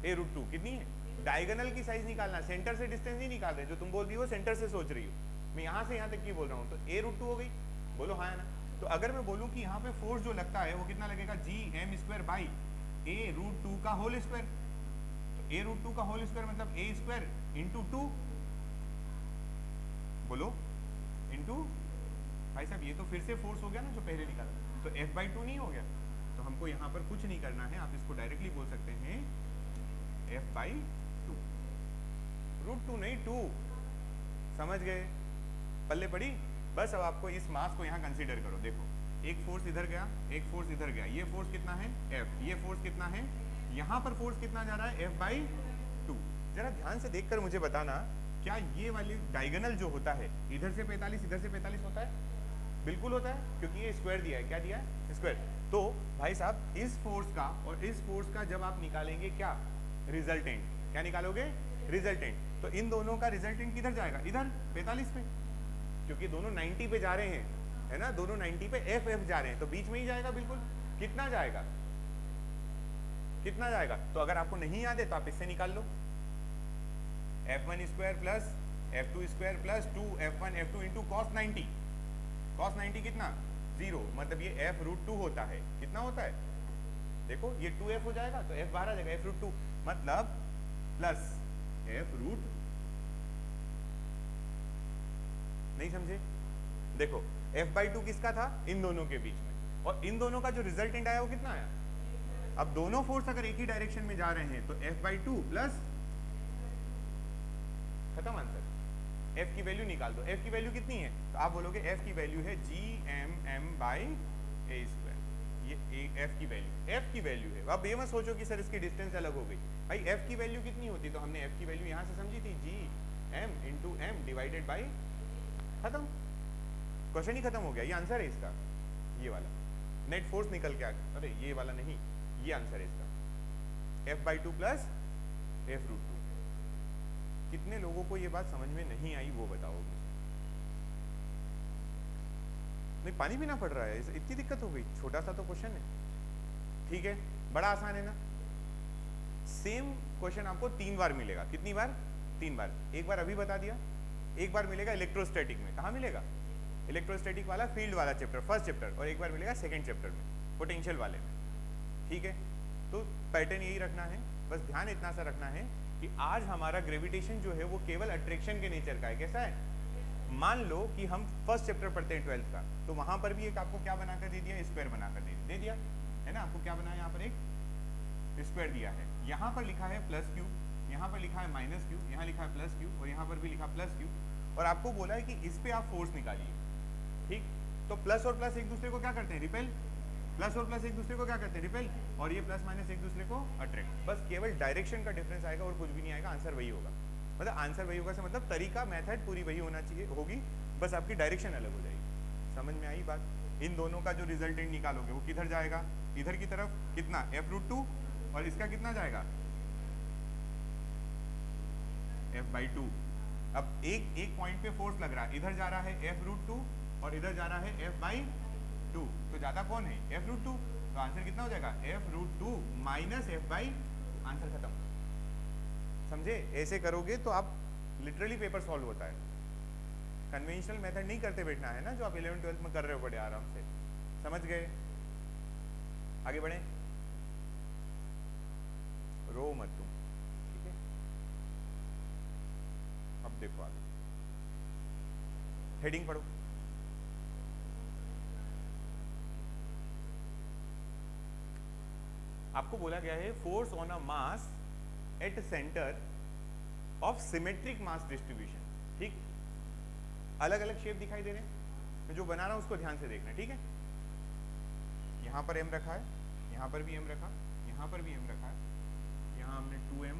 A√2 कितनी है, डायगोनल की साइज निकालना, सेंटर से डिस्टेंस नहीं निकाल रहे, जो तुम बोल रही हो सेंटर से सोच रही हो, मैं यहाँ से यहाँ तक की बोल रहा हूँ, तो A√2 हो गई, बोलो हाँ है ना। तो अगर मैं बोलूँ कि यहाँ पे फोर्स जो लगता है वो कितना लगेगा, जी एम स्क्वायर बाई A√2 का होल स्क्वायर, तो A√2 का होल स्क्वायर मतलब A स्क्वायर इंटू 2, बोलो इंटू, भाई साहब ये तो फिर से फोर्स हो गया ना जो पहले निकाला, तो F/2 नहीं हो गया, तो हमको यहाँ पर कुछ नहीं करना है, आप इसको डायरेक्टली बोल सकते हैं F/2, √2 नहीं 2, समझ गए, पल्ले पड़ी। बस अब आपको इस मास को यहाँ कंसीडर करो, देखो एक फोर्स इधर गया, एक फोर्स इधर गया, ये फोर्स कितना है F, ये फोर्स कितना है, यहाँ पर फोर्स कितना जा रहा है F/2। जरा ध्यान से देखकर मुझे बताना, क्या ये वाली डायगोनल जो होता है, इधर से 45 इधर से 45 होता है, बिल्कुल होता है, क्योंकि ये स्क्वायर दिया है, क्या दिया है स्क्वायर। तो भाई साहब इस फोर्स का और इस फोर्स का जब आप निकालेंगे क्या, रिजल्टेंट, क्या निकालोगे, रिजल्टेंट, तो इन दोनों का रिजल्टेंट किधर जाएगा, इधर 45 पे, क्योंकि दोनों 90 पे जा रहे हैं, है ना, दोनों 90 पे एफ एफ जा रहे हैं, तो बीच में ही जाएगा बिल्कुल। कितना जाएगा, कितना जाएगा, तो अगर आपको नहीं याद है तो आप इससे निकाल लो, F1 square plus F2 square plus 2F1 F2 into cos 90, cos 90 कितना 0, मतलब ये F√2 होता है, कितना होता है, देखो ये 2F हो जाएगा तो F बाहर आ जाएगा, F√2 मतलब प्लस F√, नहीं समझे, देखो F/2 किसका था, इन दोनों के बीच में, और इन दोनों का जो रिजल्टेंट आया वो कितना आया। अब दोनों फोर्स अगर एक ही डायरेक्शन में जा रहे हैं तो F/2 प्लस, खत्म आंसर, F की वैल्यू निकाल दो, F की वैल्यू कितनी है, तो आप बोलोगे F की वैल्यू है GMM बाई A स्क्वायर, ये F की वैल्यू, F की वैल्यू है। अब ये मत सोचो कि सर इसकी डिस्टेंस अलग हो गई, भाई F की वैल्यू कितनी होती, तो हमने F की वैल्यू यहाँ से समझी थी, GM into M divided by, खत्म, क्वेश्चन ही खत्म हो गया, ये आंसर है इसका, ये वाला। नेट फोर्स निकल के आ, अरे ये वाला नहीं, ये आंसर है इसका, F/2 प्लस F√2। कितने लोगों को ये बात समझ में नहीं आई वो बताओ मुझे। नहीं पानी पीना पड़ रहा है, इतनी दिक्कत हो गई? छोटा सा तो क्वेश्चन है, ठीक है, बड़ा आसान है ना। सेम क्वेश्चन आपको 3 बार मिलेगा, कितनी बार? 3 बार। एक बार अभी बता दिया, एक बार मिलेगा इलेक्ट्रोस्टैटिक में, कहाँ मिलेगा? इलेक्ट्रोस्टैटिक वाला फील्ड वाला चैप्टर, फर्स्ट चैप्टर, और एक बार मिलेगा सेकंड चैप्टर में, पोटेंशियल वाले में, ठीक है। तो पैटर्न यही रखना है, बस ध्यान इतना सा रखना है कि आज हमारा ग्रेविटेशन जो है वो केवल अट्रैक्शन के नेचर का है। कैसा है? मान लो कि हम फर्स्ट चैप्टर पढ़ते हैं 12th का, तो वहां पर भी एक आपको क्या बनाकर दे दिया? स्क्वायर बनाकर दे दिया है ना। आपको क्या बनाया? यहाँ पर एक स्क्वायर दिया है, यहाँ पर लिखा है प्लस क्यू, यहाँ पर लिखा है माइनस क्यू, यहाँ लिखा है प्लस क्यू, और यहाँ पर भी लिखा प्लस क्यू, और आपको बोला है कि इस पे आप फोर्स निकालिए, ठीक। तो प्लस और प्लस एक दूसरे को क्या करते हैं? रिपेल। प्लस और प्लस एक दूसरे को क्या करते हैं? रिपेल। और ये प्लस माइनस एक दूसरे को अट्रैक्ट। बस केवल डायरेक्शन का डिफरेंस आएगा और कुछ भी नहीं आएगा, आंसर वही होगा। मतलब आंसर वही होगा से मतलब तरीका, मेथड पूरी वही होना चाहिए, होगी, बस आपकी डायरेक्शन अलग हो जाएगी। समझ में आई बात? इन दोनों का जो रिजल्टेंट निकालोगे वो किधर जाएगा? इधर की तरफ। कितना? F√2, और इसका कितना जाएगा? F/2। अब एक पॉइंट पे फोर्स लग रहा है, इधर जा रहा है F√2 और इधर जा रहा है F/2, तो ज्यादा कौन है? F√2। तो आंसर कितना हो जाएगा? F√2 माइनस F/, आंसर खत्म। समझे? ऐसे करोगे तो आप लिटरली पेपर सॉल्व होता है। कन्वेंशनल मेथड नहीं करते बैठना है ना, जो आप 11th 12th में कर रहे हो बड़े आराम से। समझ गए? आगे बढ़े, रो मत तुम, ठीक है। अब देखो आगे, हेडिंग पढ़ो। आपको बोला गया है force on a mass at centre of symmetric mass distribution, ठीक। अलग अलग शेप दिखाई दे रहे हैं, तो जो बना रहा हूं उसको ध्यान से देखना, ठीक है। यहाँ पर m रखा है, यहाँ पर भी m रखा, यहाँ पर भी m रखा है, यहाँ हमने 2m,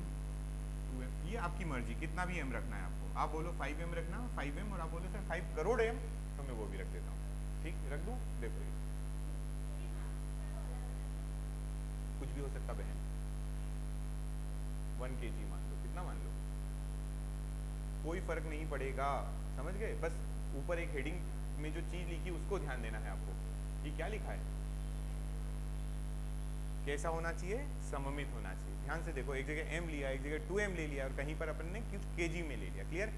ये आपकी मर्जी, कितना भी m रखना है आपको। आप बोलो 5m रखना, 5m, और आप बोलो सर 5 करोड़ m, तो मैं वो भी रख देता हूँ, ठीक। रख दूँ? देखो ये कुछ भी हो सकता बहन। 1 kg मान लो, कितना मान लो, कोई फर्क नहीं पड़ेगा, समझ गए। बस ऊपर एक हेडिंग में जो चीज लिखी उसको ध्यान देना है आपको। ये क्या लिखा है? कैसा होना चाहिए? सममित होना चाहिए। ध्यान से देखो, एक जगह m लिया, एक जगह 2m ले लिया, और कहीं पर अपन ने कुछ kg में ले लिया। क्लियर?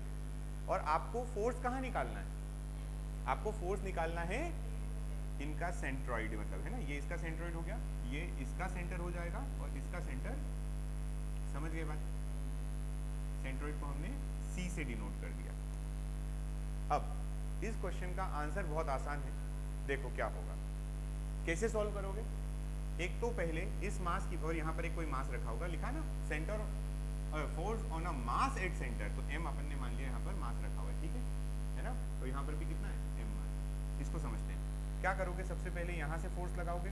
और आपको फोर्स कहाँ निकालना है? आपको फोर्स निकालना है इनका सेंट्रॉइड, मतलब है ना, ये इसका सेंट्रॉइड हो गया, ये इसका सेंटर हो जाएगा, और इसका सेंटर, समझ गए बात? सेंट्रॉइड को हमने C से डिनोट कर दिया। अब इस क्वेश्चन का आंसर बहुत आसान है, देखो क्या होगा, कैसे सॉल्व करोगे। एक तो पहले इस मास की, और यहाँ पर एक कोई मास रखा होगा, लिखा ना centre force on a mass at centre, तो m अपन ने मान लिया यहाँ पर मास रखा हुआ है, ठीक है ना। तो यहाँ पर भी कितना है? m मास। इसको समझते हैं। क्या करोगे? सबसे पहले यहाँ से फोर्स लगाओगे,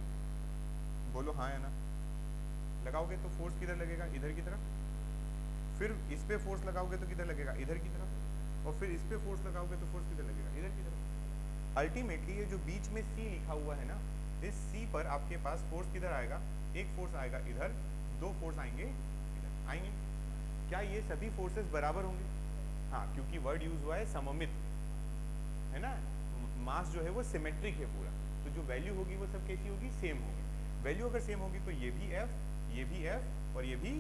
बोलो हाँ या ना। लगाओगे तो फोर्स किधर लगेगा? इधर की तरफ। फिर इस पे फोर्स लगाओगे तो किधर लगेगा? इधर की तरफ। और फिर इस पे फोर्स लगाओगे तो फोर्स किधर लगेगा? इधर की तरफ। अल्टीमेटली ये जो बीच में C लिखा हुआ है ना, इस C पर आपके पास फोर्स किधर आएगा? एक फोर्स आएगा इधर, दो फोर्स आएंगे इधर, आएंगे। क्या ये सभी फोर्सेस बराबर होंगे? हाँ, क्योंकि वर्ड यूज हुआ है सममित, है ना। मास जो है वो सिमेट्रिक है पूरा, तो जो वैल्यू होगी वो सब कैसी होगी? सेम होगी। वैल्यू अगर सेम होगी तो ये भी F, ये भी F, और ये भी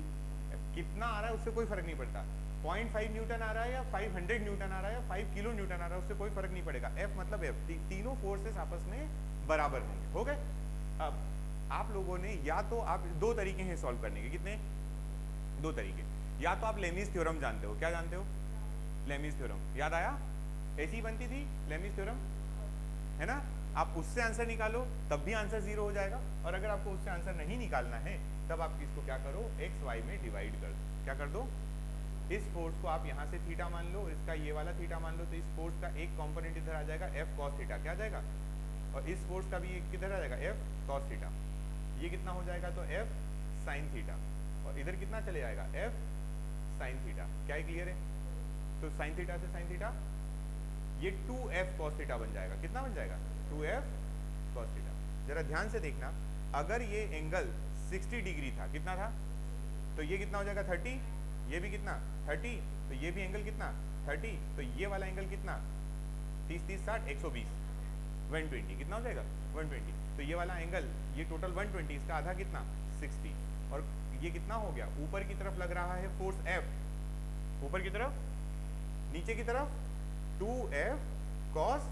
F। कितना आ रहा है उससे कोई फर्क नहीं पड़ता। 0.5 न्यूटन आ रहा है या 500 न्यूटन आ रहा है या 5 किलो न्यूटन आ रहा है, उससे कोई फर्क नहीं पड़ेगा। F मतलब F, तीनों फोर्सेस आपस में बराबर होंगे। हो गए? अब आप लोगों ने, या तो आप, दो तरीके हैं सॉल्व करने के। कितने? दो तरीके। या तो आप लेमीज थ्योरम जानते हो। क्या जानते हो? Lami's theorem. याद आया? ऐसी बनती थी लेमीज थ्योरम, है ना। आप उससे आंसर निकालो तब भी आंसर 0 हो जाएगा, और अगर आपको उससे आंसर नहीं निकालना है तब आप इसको क्या करो? x y में डिवाइड कर दो। क्या कर दो? इस फोर्स को आप यहाँ से थीटा मान लो, इसका ये वाला थीटा मान लो, तो इस फोर्स का एक कंपोनेंट इधर आ जाएगा f cos थीटा। क्या आ जाएगा? और इस फोर्स का भी किधर आ जाएगा? f cos theta. ये कितना हो जाएगा? तो f sin थीटा, और इधर कितना चले जाएगा? f sin theta. क्या है? क्लियर है? तो sin थीटा से sin थीटा, ये 2f cos थीटा बन जाएगा। कितना बन जाएगा? 2f cos theta. जरा ध्यान से देखना, अगर ये एंगल 60 डिग्री था, कितना था, तो ये कितना हो जाएगा 30, ये भी कितना 30, तो ये भी एंगल कितना 30, तो ये वाला एंगल कितना 30 30 60 120 120 कितना हो जाएगा 120, तो ये वाला एंगल ये टोटल 120, इसका आधा कितना 60, और ये कितना हो गया, ऊपर की तरफ लग रहा है फोर्स F, ऊपर की तरफ, नीचे की तरफ 2F cos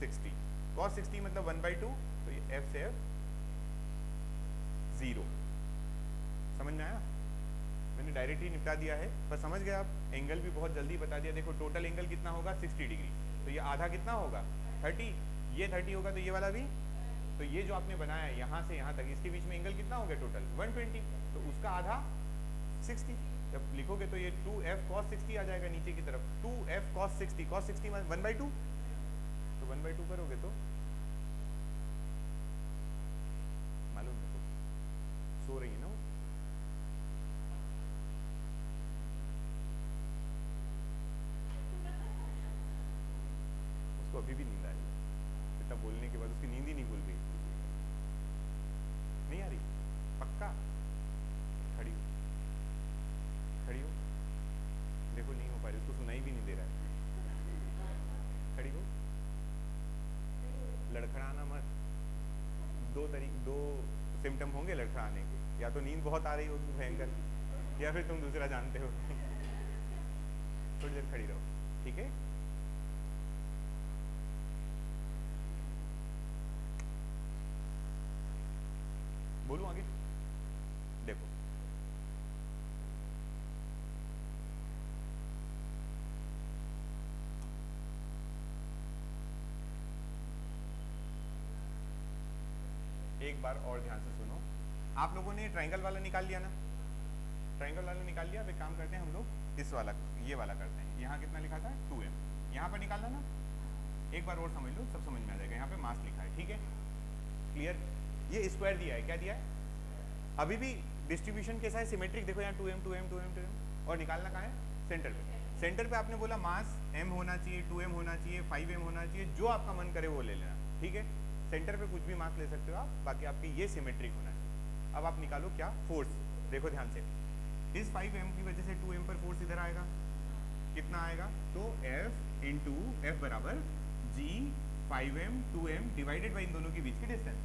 60, cos 60 मतलब 1/2, तो ये F से F 0, समझ में आया, मैंने डायरेक्टली निपटा दिया है, पर समझ गए आप, एंगल भी बहुत जल्दी बता दिया। देखो टोटल एंगल कितना होगा 60 डिग्री, तो ये आधा कितना होगा 30, ये 30 होगा, तो ये वाला भी, तो ये जो आपने बनाया है यहाँ से यहाँ तक, इसके बीच में एंगल कितना हो गया टोटल 120, तो उसका आधा 60, जब लिखोगे तो ये 2F cos 60 आ जाएगा नीचे की तरफ, 2F cos 60, cos 60 में 1/2, तो 1/2 करोगे तो मालूम है, तो सो रही है ना वो, उसको अभी भी नींद आ रही है, इतना बोलने के बाद उसकी नींद ही नहीं भूल गई, नहीं आ रही, पक्का, खड़ी हो, खड़ी हो, देखो नहीं हो पा रही, उसको सुनाई भी नहीं दे रहा है, खड़ी हो, लड़खड़ाना मत, दो सिम्टम होंगे लड़खड़ाने के, या तो नींद बहुत आ रही होगी भयंकर, या फिर तुम दूसरा जानते हो, थोड़ी देर खड़ी रहो, ठीक है। बोलूं आगे, देखो एक बार और ध्यान से सुनो, आप लोगों ने ट्रायंगल वाला निकाल लिया ना, ट्रायंगल वाला निकाल लिया, अब एक काम करते हैं हम लोग इस वाला, ये वाला करते हैं, यहाँ कितना लिखा था 2m, यहाँ पर निकालना ना, एक बार और समझ लो, सब समझ में आ जाएगा, यहाँ पे मास लिखा है, ठीक है, क्लियर, ये स्क्वायर दिया है, क्या दिया है, अभी भी डिस्ट्रीब्यूशन कैसा है सिमेट्रिक, देखो यहाँ 2m 2m 2m 2m, और निकालना कहाँ है सेंटर पे, सेंटर पे आपने बोला मास m होना चाहिए, 2m होना चाहिए, 5m होना चाहिए, जो आपका मन करे वो ले लेना, ठीक है, सेंटर पे कुछ भी मास ले सकते हो आप, बाकी आपकी ये सिमेट्रिक होना चाहिए। अब आप निकालो क्या फोर्स, देखो ध्यान से, इस 5m की वजह से 2m पर फोर्स इधर आएगा, कितना आएगा, तो F इंटू F बराबर G 5m 2m divided by इन दोनों के बीच की डिस्टेंस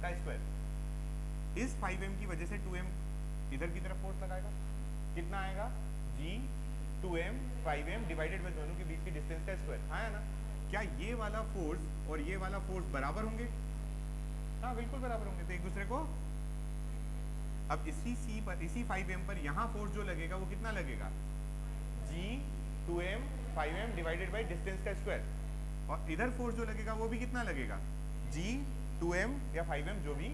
का स्क्वायर, इस 5m की वजह से 2m इधर की तरफ फोर्स लगाएगा, कितना आएगा G 2m 5m divided by दोनों के बीच की डिस्टेंस का स्क्वायर, आया ना, क्या ये वाला फोर्स और ये वाला फोर्स बराबर होंगे, हाँ बिल्कुल बराबर होंगे, तो एक दूसरे को, अब इसी C पर, इसी 5m पर यहाँ फोर्स जो लगेगा वो कितना लगेगा G 2m 5m divided by distance का स्क्वायर, और इधर फोर्स जो लगेगा वो भी कितना लगेगा G 2m या 5m जो भी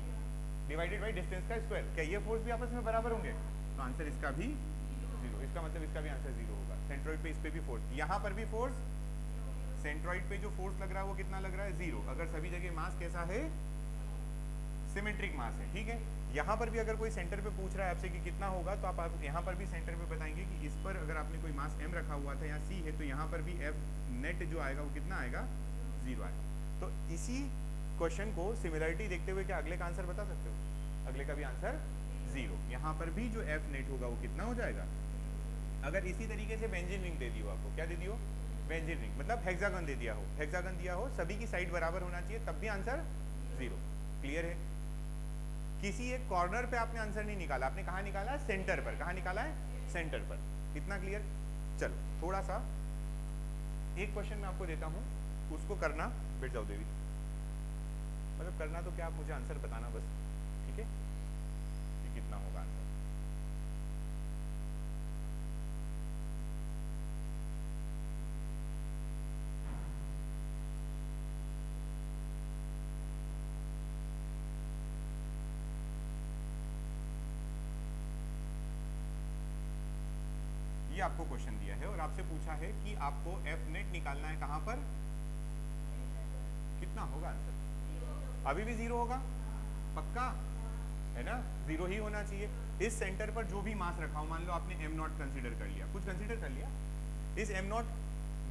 डिवाइडेड बाई डिस्टेंस का स्क्वायर, क्या ये फोर्स भी आपस में बराबर होंगे, तो आंसर इसका भी 0, इसका मतलब इसका भी आंसर 0 होगा, सेंट्रॉइड पे इस पे भी फोर्स, यहाँ पर भी फोर्स, सेंट्रॉइड पे जो फोर्स लग रहा है वो कितना लग रहा है 0, अगर सभी जगह मास कैसा है सिमेट्रिक मास है, ठीक है, यहाँ पर भी अगर कोई सेंटर पे पूछ रहा है आपसे कि कितना होगा, तो आप यहाँ पर भी सेंटर पे बताएंगे कि इस पर अगर आपने कोई मास m रखा हुआ था, यहाँ c है, तो यहाँ पर भी F नेट जो आएगा वो कितना आएगा 0 आएगा, तो इसी क्वेश्चन को सिमिलरिटी देखते हुए क्या अगले का आंसर बता सकते हो, अगले का भी आंसर 0, यहाँ पर भी जो F नेट होगा वो कितना हो जाएगा, अगर इसी तरीके से बेंजीन रिंग दे दियो, आपको क्या दे दियो बेंजीन रिंग, मतलब हेक्सागन दे दिया हो, हेक्सागन दिया हो, सभी की साइड बराबर होना चाहिए, तब भी आंसर 0, क्लियर है, किसी एक कॉर्नर पे आपने आंसर नहीं निकाला, आपने कहाँ निकाला सेंटर पर, कहाँ निकाला है सेंटर पर, इतना क्लियर, चलो थोड़ा सा एक क्वेश्चन मैं आपको देता हूँ, उसको करना, बैठ जाओ देवी, मतलब करना तो क्या, आप मुझे आंसर बताना बस, ठीक है, कि कितना होगा आंसर, ये आपको क्वेश्चन दिया है और आपसे पूछा है कि आपको F नेट निकालना है, कहां पर, कितना होगा आंसर, अभी भी 0 होगा, पक्का है ना, 0 ही होना चाहिए, इस सेंटर पर जो भी मास रखा हो, मान लो आपने m नॉट कंसीडर कर लिया, कुछ कंसीडर कर लिया, इस m नॉट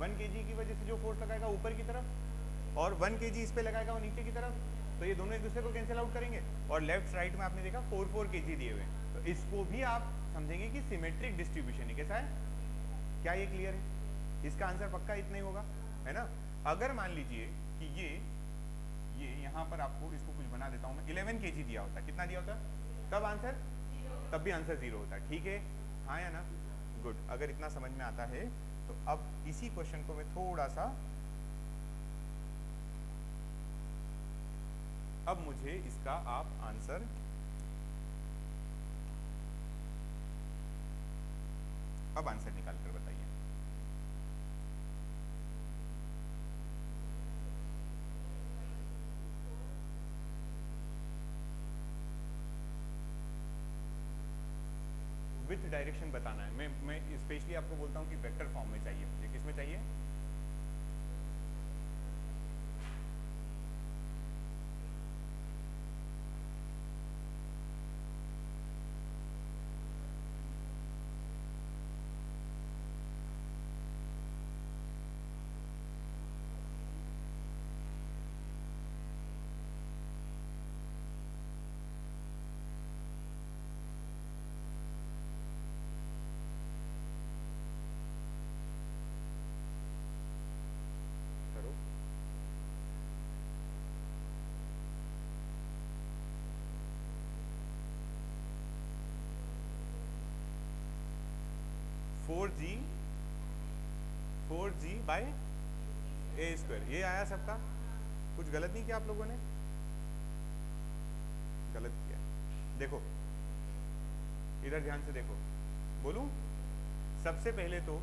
1 kg की वजह से जो फोर्स लगाएगा ऊपर की तरफ, और 1 kg इस पे लगाएगा वो नीचे की तरफ, तो ये दोनों एक दूसरे को कैंसिल आउट करेंगे, और लेफ्ट राइट में आपने देखा 4 kg दिए हुए, तो इसको भी आप समझेंगे कि सिमेट्रिक डिस्ट्रीब्यूशन है। कैसा है, क्या ये क्लियर है? इसका आंसर पक्का इतना ही होगा, है ना। अगर मान लीजिए कि ये यहाँ पर आपको इसको कुछ बना देता हूँ मैं, 11 kg दिया होता, कितना दिया होता, तब आंसर, तब भी आंसर 0 होता, ठीक है, हाँ या ना, गुड। अगर इतना समझ में आता है तो अब इसी क्वेश्चन को मैं थोड़ा सा, अब मुझे इसका आप आंसर निकाल कर बताइए। विथ डायरेक्शन बताना है, मैं स्पेशली आपको बोलता हूँ कि वेक्टर फॉर्म में चाहिए मुझे। किस में चाहिए? Four G by a square, ये आया सबका। कुछ गलत नहीं किया आप लोगों ने? गलत किया। देखो इधर ध्यान से देखो, बोलूं सबसे पहले तो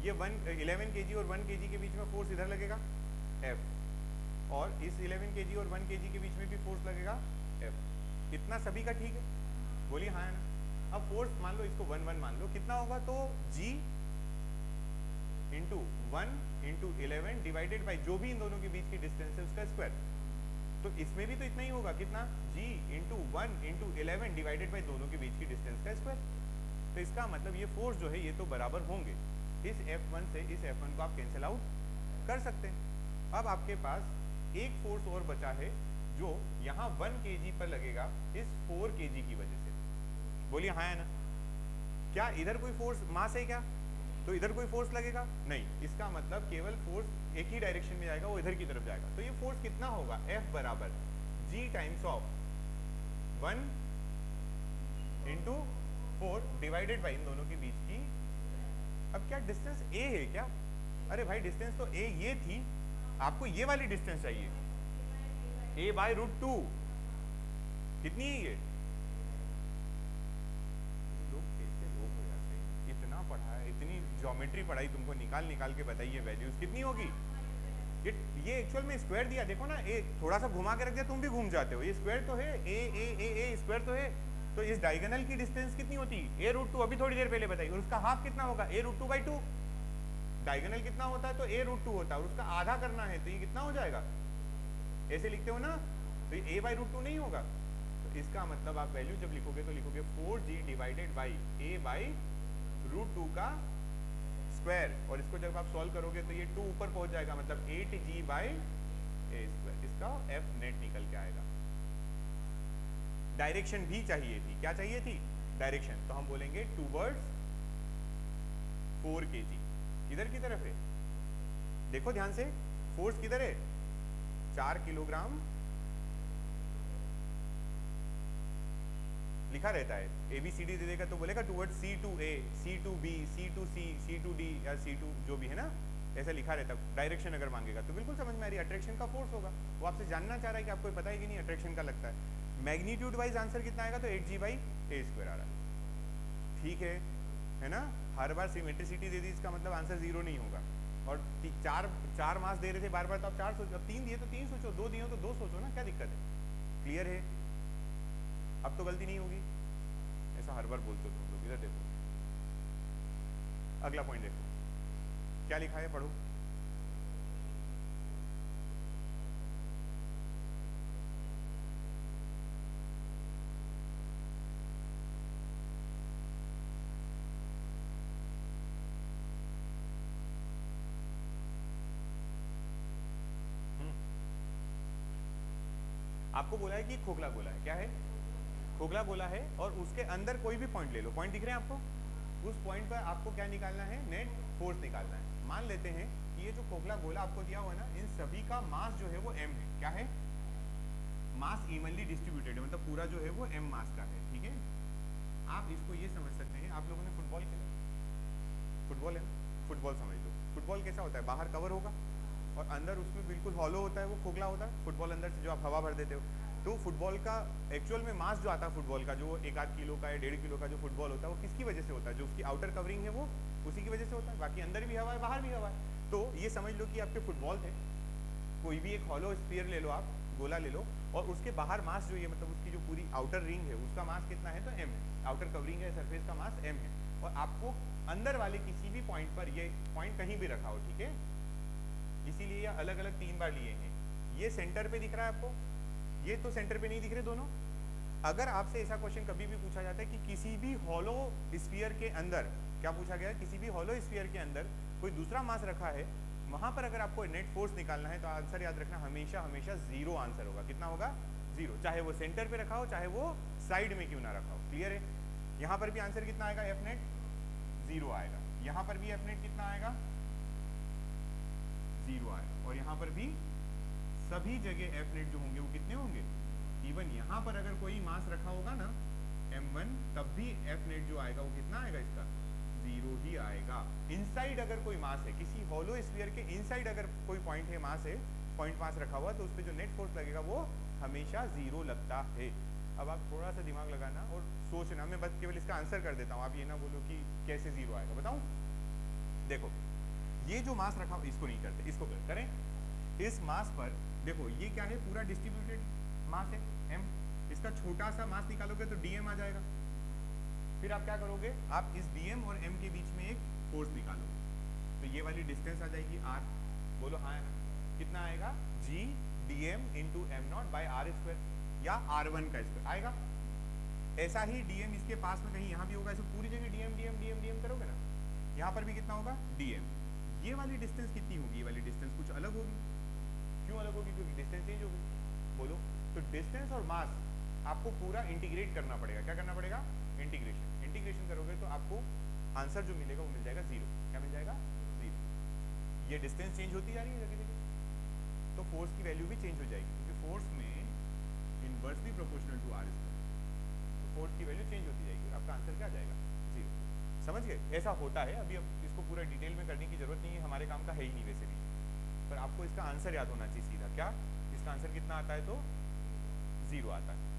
ये 11 kg और 1 kg के बीच में फोर्स इधर लगेगा F, और इस 11 kg और 1 kg के बीच में भी फोर्स लगेगा F। इतना सभी का ठीक है? बोलिए हाँ है ना। अब फोर्स मान लो इसको 1 1 मान लो, कितना होगा, तो G into 1 into 11 divided by जो भी इन दोनों के बीच की डिस्टेंस है उसका स्क्वायर। तो इसमें भी तो इतना ही होगा, कितना, G into 1 into 11 divided by दोनों के बीच की डिस्टेंस का स्क्वायर। तो इसका मतलब ये फोर्स जो है ये तो बराबर होंगे। इस F1 से इस F1 को आप कैंसिल आउट कर सकते हैं। अब आपके पास एक फोर्स और बचा है जो यहाँ 1 kg पर लगेगा इस 4 kg की वजह से। बोलिए हाँ है ना। क्या इधर कोई फोर्स मास है क्या? तो इधर कोई फोर्स लगेगा नहीं, इसका मतलब केवल फोर्स एक ही डायरेक्शन में जाएगा, वो इधर की तरफ जाएगा। तो ये फोर्स कितना होगा, F बराबर G times of 1 into 4 divided by इन दोनों के बीच की। अब क्या डिस्टेंस A है क्या? अरे भाई डिस्टेंस तो A ये थी, आपको ये वाली डिस्टेंस चाहिए, A बाई √2। कितनी है ये? पढ़ा है, इतनी ज्योमेट्री पढ़ाई तुमको, निकाल के बताइए वैल्यूज कितनी होगी। ये एक्चुअल में स्क्वायर दिया, देखो ना, ए थोड़ा सा घुमा के रख दिया, तुम भी घूम जाते हो। ये स्क्वायर तो है, ए स्क्वायर तो है, तो इस डायगोनल की डिस्टेंस कितनी होती है, A√2। अभी थोड़ी देर पहले बताई, और उसका हाफ कितना होगा, A√2/2। डायगोनल कितना होता है, तो A√2 होता है, और उसका आधा करना है तो ये कितना हो जाएगा, ऐसे लिखते हो ना, तो ये A/√2 नहीं होगा। तो इसका मतलब आप वैल्यू जब लिखोगे तो लिखोगे 4G डिवाइडेड बाई A/√2 का स्क्वायर, और इसको जब आप सॉल्व करोगे तो ये 2 ऊपर पहुंच जाएगा, मतलब 8G/A स्क्वायर। इसका F नेट निकल के आएगा। डायरेक्शन भी चाहिए थी, क्या चाहिए थी, डायरेक्शन, तो हम बोलेंगे टूवर्ड्स 4 kg, इधर की तरफ है। देखो ध्यान से, फोर्स किधर है, 4 किलोग्राम लिखा रहता है। ABCD दे देगा तो बोलेगा toward C2A, C2B, C2C, C2D या C2 जो भी है ना, ऐसा लिखा रहता है। डायरेक्शन अगर मांगेगा तो बिल्कुल समझ में आ रही है, अट्रैक्शन का फोर्स होगा। वो आपसे जानना चाह रहा है कि आपको पता है कि नहीं अट्रैक्शन का लगता है। मैग्नीट्यूड वाइज आंसर कितना आएगा, तो 8G/A स्क्वायर आ रहा है, ठीक है ना। हर बार सिमेट्रिसिटी दे दी, इसका मतलब आंसर 0 नहीं होगा। और चार मास दे रहे थे बार बार, तो आप 4 सोचो, अब 3 दिए तो 3 सोचो, 2 दिए तो 2 सोचो ना, क्या दिक्कत है। क्लियर है, अब तो गलती नहीं होगी। ऐसा हर बार बोलते हो तुम लोग। इधर देखो, अगला पॉइंट देखो क्या लिखा है, पढ़ो। आपको बोला है कि खोखला गोला है, क्या है, खोखला गोला है, और उसके अंदर कोई भी पॉइंट ले लो, पॉइंट दिख रहे हैं आपको, उस पॉइंट पर आपको क्या निकालना है, नेट फोर्स निकालना है। मान लेते हैं कि ये जो खोखला गोला आपको दिया हुआ है ना, इन सभी का मास जो है वो m है, क्या है, मास इवनली डिस्ट्रीब्यूटेड है, मतलब पूरा जो है वो m मास का है, ठीक है। आप इसको ये समझ सकते हैं, आप लोगों ने फुटबॉल खेला, फुटबॉल है ना, फुटबॉल समझ लो, फुटबॉल कैसा होता है, बाहर कवर होगा और अंदर उसमें बिल्कुल हॉलो होता है, वो खोखला होता है फुटबॉल, अंदर से जो आप हवा भर देते हो। तो फुटबॉल का एक्चुअल में मास जो आता है फुटबॉल का, जो 1-8 किलो का या 1.5 किलो का जो फुटबॉल होता है, वो किसकी वजह से होता है, जो उसकी आउटर कवरिंग है वो उसी की वजह से होता है, बाकी अंदर भी हवा है बाहर भी हवा है। तो ये समझ लो कि आपके फुटबॉल थे, कोई भी एक हॉलो स्फीयर ले लो, आप गोला ले लो, और उसके बाहर मास जो ये मतलब उसकी जो पूरी आउटर रिंग है उसका मास कितना है, तो m है, आउटर कवरिंग है सरफेस का मास m है, और आपको अंदर वाले किसी भी पॉइंट पर, ये पॉइंट कहीं भी रखा हो, ठीक है, इसीलिए ये अलग अलग 3 बार लिए हैं। ये सेंटर पे दिख रहा है आपको, ये तो सेंटर पे नहीं दिख रहे दोनों। अगर आपसे ऐसा क्वेश्चन कभी भी पूछा जाता है कि किसी भी हॉलो स्फीयर के अंदर, क्या पूछा गया है, किसी भी हॉलो स्फीयर के अंदर कोई दूसरा मास रखा है, वहां पर अगर आपको नेट फोर्स निकालना है तो आंसर याद रखना, हमेशा हमेशा 0 आंसर होगा। कितना होगा, 0, चाहे वो सेंटर पे रखा हो चाहे वो साइड में क्यों ना रखा हो। क्लियर है। यहाँ पर भी आंसर कितना आएगा, एफ नेट 0 आएगा, यहाँ पर भी एफ नेट कितना आएगा, 0 आएगा, और यहाँ पर भी सभी जगह एफ नेट जो होंगे वो कितने होंगे, इवन यहाँ पर अगर कोई मास रखा होगा ना m1, तब भी एफ नेट जो आएगा वो कितना आएगा, इसका 0 ही आएगा। इनसाइड अगर कोई मास है, किसी हॉलो स्फीयर के इनसाइड अगर कोई पॉइंट है, मास है, पॉइंट मास रखा हुआ, तो उस पर जो नेट फोर्स लगेगा वो हमेशा 0 लगता है। अब आप थोड़ा सा दिमाग लगाना और सोचना, मैं बस केवल इसका आंसर कर देता हूँ, आप ये ना बोलो कि कैसे 0 आएगा, बताऊँ। देखो ये जो मास रखा, इसको नहीं करते, इसको करें। इस मास पर देखो ये क्या है, पूरा डिस्ट्रीब्यूटेड मास है m, इसका छोटा सा मास निकालोगे तो dm आ जाएगा। फिर आप क्या करोगे, आप इस dm और m के बीच में एक फोर्स निकालोगे, तो ये वाली डिस्टेंस आ जाएगी r, बोलो हाँ है ना, कितना आएगा, g dm into M naught by r square, या r1 का स्क्वायर आएगा। ऐसा ही dm इसके पास में कहीं यहाँ भी होगा, ऐसे पूरी जगह dm dm dm dm करोगे ना, यहाँ पर भी कितना होगा, dm। ये वाली डिस्टेंस कितनी होगी, ये वाली डिस्टेंस कुछ अलग होगी। क्यों अलग होगी, क्योंकि डिस्टेंस चेंज होगी। बोलो, तो डिस्टेंस और मास आपको पूरा इंटीग्रेट करना पड़ेगा। क्या करना पड़ेगा, इंटीग्रेशन। इंटीग्रेशन करोगे तो आपको आंसर जो मिलेगा वो मिल जाएगा 0। क्या मिल जाएगा, 0। ये डिस्टेंस चेंज होती जा रही है जगह जगह, तो फोर्स की वैल्यू भी चेंज हो जाएगी, क्योंकि फोर्स में inversely proportional to r square, तो फोर्स की वैल्यू चेंज होती जाएगी और आपका आंसर क्या आ जाएगा, 0। समझ गए, ऐसा होता है। अभी अब इसको पूरा डिटेल में करने की जरूरत नहीं है, हमारे काम का है ही नहीं वैसे भी, पर आपको इसका आंसर याद होना चाहिए सीधा। क्या इसका आंसर कितना आता है, तो 0 आता है।